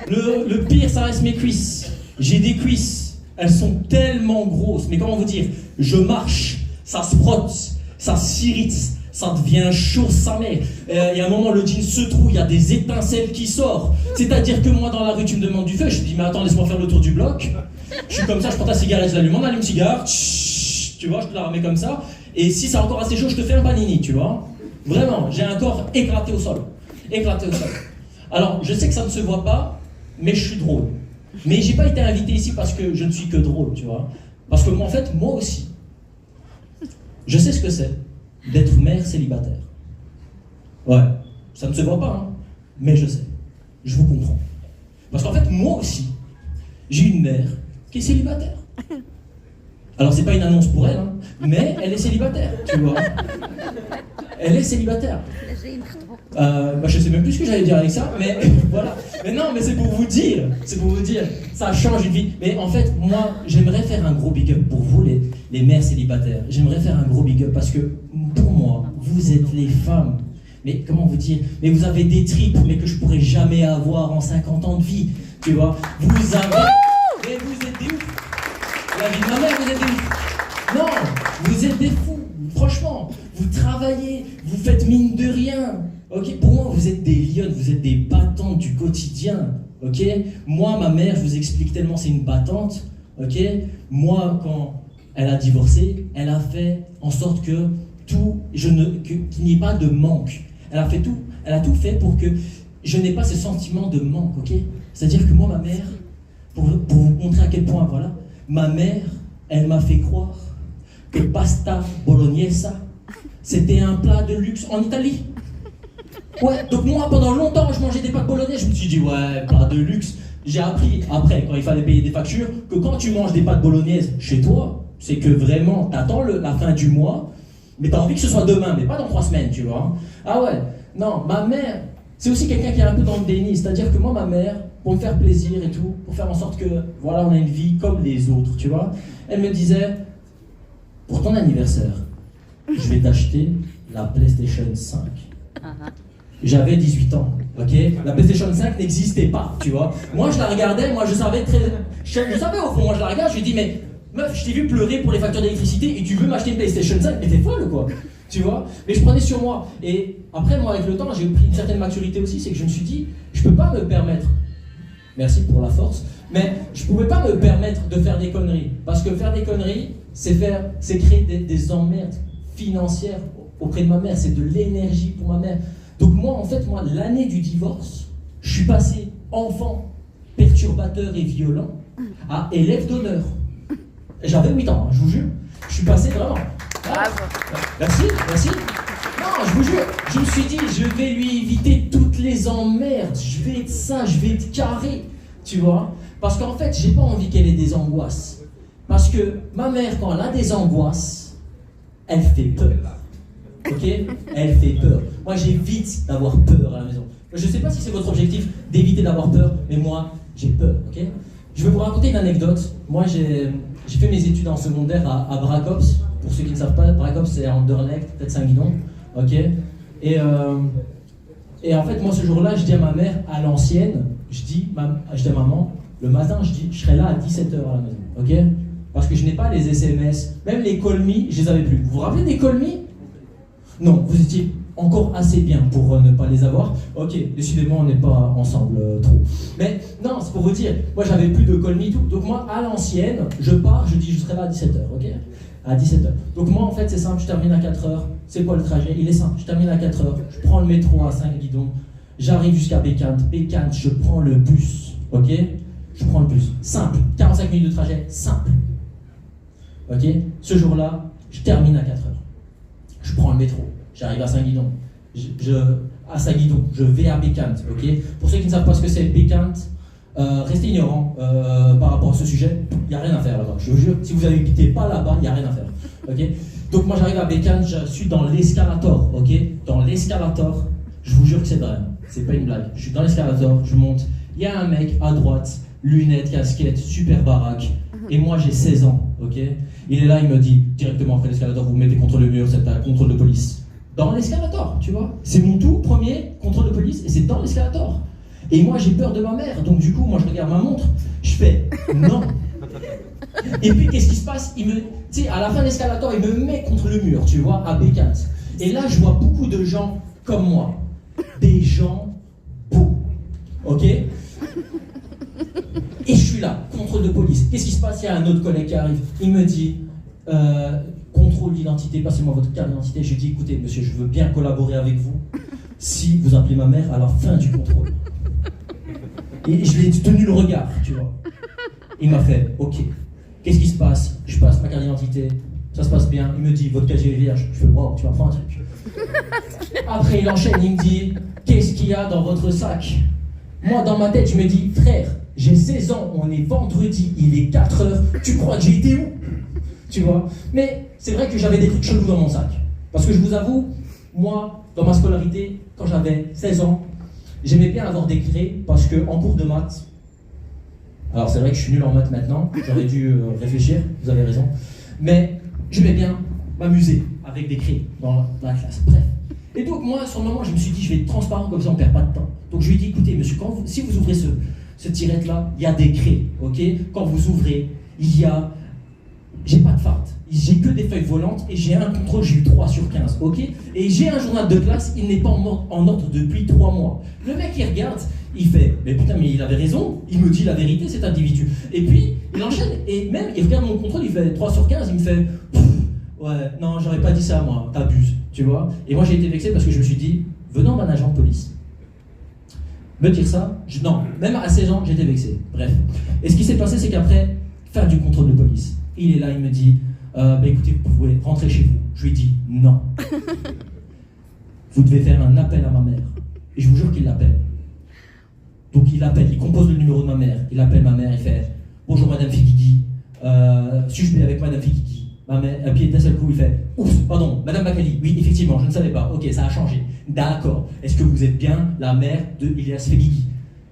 Le pire ça reste mes cuisses. J'ai des cuisses, elles sont tellement grosses, mais comment vous dire, je marche, ça se frotte, ça s'irrite. Ça devient chaud, sa mère. Il y a un moment, le jean se trouve, il y a des étincelles qui sortent. C'est-à-dire que moi, dans la rue, tu me demandes du feu. Je te dis, mais attends, laisse-moi faire le tour du bloc. Je suis comme ça, je prends ta cigarette, je l'allume, on allume cigare. Tu vois, je te la remets comme ça. Et si c'est encore assez chaud, je te fais un panini, tu vois. Vraiment, j'ai un corps éclaté au sol. Éclaté au sol. Alors, je sais que ça ne se voit pas, mais je suis drôle. Mais j'ai pas été invité ici parce que je ne suis que drôle, tu vois. Parce que moi, en fait, moi aussi, je sais ce que c'est d'être mère célibataire. Ouais, ça ne se voit pas, hein, mais je sais. Je vous comprends. Parce qu'en fait, moi aussi, j'ai une mère qui est célibataire. Alors, c'est pas une annonce pour elle, hein, mais elle est célibataire, tu vois. Elle est célibataire. Je sais même plus ce que j'allais dire avec ça, mais voilà. Mais non, mais c'est pour vous dire, ça change une vie. Mais en fait, moi, j'aimerais faire un gros big up pour vous, les mères célibataires. J'aimerais faire un gros big up parce que, pour moi, vous êtes les femmes. Mais comment vous dire, mais vous avez des tripes, mais que je pourrais jamais avoir en 50 ans de vie, tu vois. Vous avez... Mais vous êtes des ouf. La vie de ma mère, vous êtes des ouf. Non, vous êtes des fous. Franchement, vous travaillez, vous faites mine de rien. Ok, pour moi, vous êtes des lionnes, vous êtes des battantes du quotidien. Ok, moi, ma mère, je vous explique tellement, c'est une battante. Ok, moi, quand elle a divorcé, elle a fait en sorte que qu'il n'y ait pas de manque. Elle a tout fait pour que je n'ai pas ce sentiment de manque. Ok, c'est-à-dire que moi, ma mère, pour vous montrer à quel point, voilà, ma mère, elle m'a fait croire que pasta bolognese, c'était un plat de luxe en Italie. Ouais, donc moi, pendant longtemps, je mangeais des pâtes bolognaises, je me suis dit, ouais, pas de luxe. J'ai appris, après, quand il fallait payer des factures, que quand tu manges des pâtes bolognaises chez toi, c'est que vraiment, t'attends la fin du mois, mais t'as envie que ce soit demain, mais pas dans 3 semaines, tu vois. Ah ouais, non, ma mère, c'est aussi quelqu'un qui est un peu dans le déni, c'est-à-dire que moi, ma mère, pour me faire plaisir et tout, pour faire en sorte que, voilà, on a une vie comme les autres, tu vois, elle me disait, pour ton anniversaire, je vais t'acheter la PlayStation 5. J'avais 18 ans, ok? La PlayStation 5 n'existait pas, tu vois. Moi, je la regardais, moi, je savais au fond, moi, je la regarde, je lui dis, mais meuf, je t'ai vu pleurer pour les factures d'électricité et tu veux m'acheter une PlayStation 5, mais t'es folle, quoi, tu vois? Mais je prenais sur moi. Et après, moi, avec le temps, j'ai pris une certaine maturité aussi, c'est que je me suis dit, je peux pas me permettre, merci pour la force, mais je pouvais pas me permettre de faire des conneries. Parce que faire des conneries, c'est créer des emmerdes financières auprès de ma mère, c'est de l'énergie pour ma mère. Donc moi, en fait, l'année du divorce, je suis passé enfant perturbateur et violent à élève d'honneur. J'avais 8 ans, hein, je vous jure. Je suis passé vraiment... Ah, merci. Non, je vous jure, je me suis dit, je vais lui éviter toutes les emmerdes. Je vais être ça, je vais être carré, tu vois. Parce qu'en fait, j'ai pas envie qu'elle ait des angoisses. Parce que ma mère, quand elle a des angoisses, elle fait peur. Ok? Elle fait peur. Moi, j'évite d'avoir peur à la maison. Je sais pas si c'est votre objectif d'éviter d'avoir peur, mais moi, j'ai peur. Ok? Je vais vous raconter une anecdote. Moi, j'ai fait mes études en secondaire à Bracops. Pour ceux qui ne savent pas, Bracops, c'est à Anderlecht, peut-être Saint-Guidon. Ok? Et en fait, moi, ce jour-là, je dis à ma mère, à l'ancienne, je dis à maman, le matin, je dis, je serai là à 17h à la maison. Ok? Parce que je n'ai pas les SMS, même les call me, je les avais plus. Vous vous rappelez des call me? Non, vous étiez encore assez bien pour ne pas les avoir. Ok, décidément, on n'est pas ensemble trop. Mais non, c'est pour vous dire, moi j'avais plus de call me tout. Donc moi, à l'ancienne, je pars, je dis je serai là à 17h, ok? À 17h. Donc moi, en fait, c'est simple, je termine à 4h. C'est quoi le trajet? Il est simple, je termine à 4h, je prends le métro à Saint-Guidon, j'arrive jusqu'à Bécante, je prends le bus, ok? Je prends le bus, simple, 45 minutes de trajet, simple. Ok? Ce jour-là, je termine à 4h. Je prends le métro, j'arrive à Saint-Guidon. À Saint-Guidon, je vais à Bécante, ok? Pour ceux qui ne savent pas ce que c'est Bécante, restez ignorants par rapport à ce sujet, il n'y a rien à faire là-bas. Je vous jure, si vous n'habitez pas là-bas, il n'y a rien à faire, ok? Donc moi j'arrive à Bécante, je suis dans l'escalator, ok? Dans l'escalator, je vous jure que c'est vrai, c'est pas une blague. Je suis dans l'escalator, je monte, il y a un mec à droite, lunettes, casquette, super baraque, et moi j'ai 16 ans, ok? Il est là, il me dit, directement après l'escalator, vous vous mettez contre le mur, c'est un contrôle de police. Dans l'escalator, tu vois. C'est mon tout premier contrôle de police, et c'est dans l'escalator. Et moi, j'ai peur de ma mère, donc du coup, moi, je regarde ma montre, je fais non. Et puis, qu'est-ce qui se passe? Tu sais, à la fin de l'escalator, il me met contre le mur, tu vois, à Bécante. Et là, je vois beaucoup de gens comme moi. Des gens beaux, ok? Et je suis là, contrôle de police. Qu'est-ce qui se passe? Il y a un autre collègue qui arrive. Il me dit, contrôle d'identité, passez-moi votre carte d'identité. Je lui dis, écoutez, monsieur, je veux bien collaborer avec vous si vous appelez ma mère à la fin du contrôle. Et je lui ai tenu le regard, tu vois. Il m'a fait, ok, qu'est-ce qui se passe? Je passe ma carte d'identité, ça se passe bien. Il me dit, votre casier est vierge. Je fais, wow, tu m'apprends un truc. Après, il enchaîne, il me dit, qu'est-ce qu'il y a dans votre sac? Moi, dans ma tête, je me dis, frère, j'ai 16 ans, on est vendredi, il est 4h, tu crois que j'ai été où? Tu vois? Mais c'est vrai que j'avais des trucs chelous dans mon sac. Parce que je vous avoue, moi, dans ma scolarité, quand j'avais 16 ans, j'aimais bien avoir des craies parce qu'en cours de maths, alors c'est vrai que je suis nul en maths maintenant, j'aurais dû réfléchir, vous avez raison, mais j'aimais bien m'amuser avec des craies dans la classe. Bref. Et donc moi, sur le moment, je me suis dit, je vais être transparent comme ça, on ne perd pas de temps. Donc je lui ai dit, écoutez, monsieur, si vous ouvrez cette tirette-là, il y a des craies, ok? Quand vous ouvrez, il y a... J'ai pas de farde, j'ai que des feuilles volantes et j'ai un contrôle, j'ai eu 3 sur 15, ok? Et j'ai un journal de classe, il n'est pas en ordre depuis 3 mois. Le mec, il regarde, il fait, mais putain, mais il avait raison, il me dit la vérité, cet individu. Et puis, il enchaîne, et même, il regarde mon contrôle, il fait 3 sur 15, il me fait, ouais, non, j'aurais pas dit ça, moi, t'abuses, tu vois? Et moi, j'ai été vexé parce que je me suis dit, venant d'un agent de police, me dire ça, non, même à 16 ans, j'étais vexé, bref. Et ce qui s'est passé, c'est qu'après, faire du contrôle de police, il est là, il me dit, écoutez, vous pouvez rentrer chez vous. Je lui dis, non. Vous devez faire un appel à ma mère. Et je vous jure qu'il l'appelle. Donc il appelle, il compose le numéro de ma mère, il appelle ma mère, il fait « Bonjour Madame Figuigui, suis-je bien avec Madame Figuigui ?» Ma mère, et puis d'un seul coup il fait « Oups, pardon, Madame Bakali, oui effectivement, je ne savais pas, ok, ça a changé. D'accord, est-ce que vous êtes bien la mère de Ilias Figuigui ?»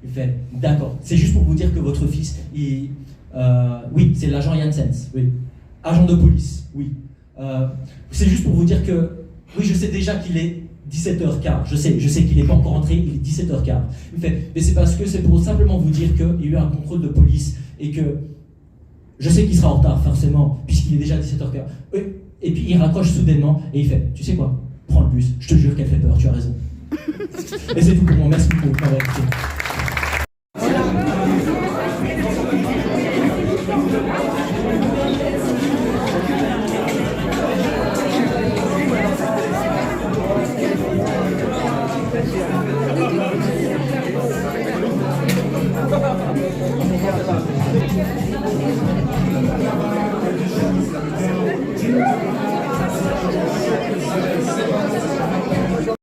Il fait « D'accord, c'est juste pour vous dire que votre fils, oui, c'est l'agent Janssens, oui. Agent de police, oui. C'est juste pour vous dire que, oui, je sais déjà qu'il est 17h15, je sais qu'il n'est pas encore entré, il est 17h15. Il fait, mais c'est parce que c'est pour simplement vous dire qu'il y a eu un contrôle de police et que je sais qu'il sera en retard, forcément, puisqu'il est déjà 17h15. Et puis il raccroche soudainement et il fait, tu sais quoi, prends le bus, je te jure qu'elle fait peur, tu as raison. Et c'est tout pour moi, merci beaucoup pour m'avoir écouté.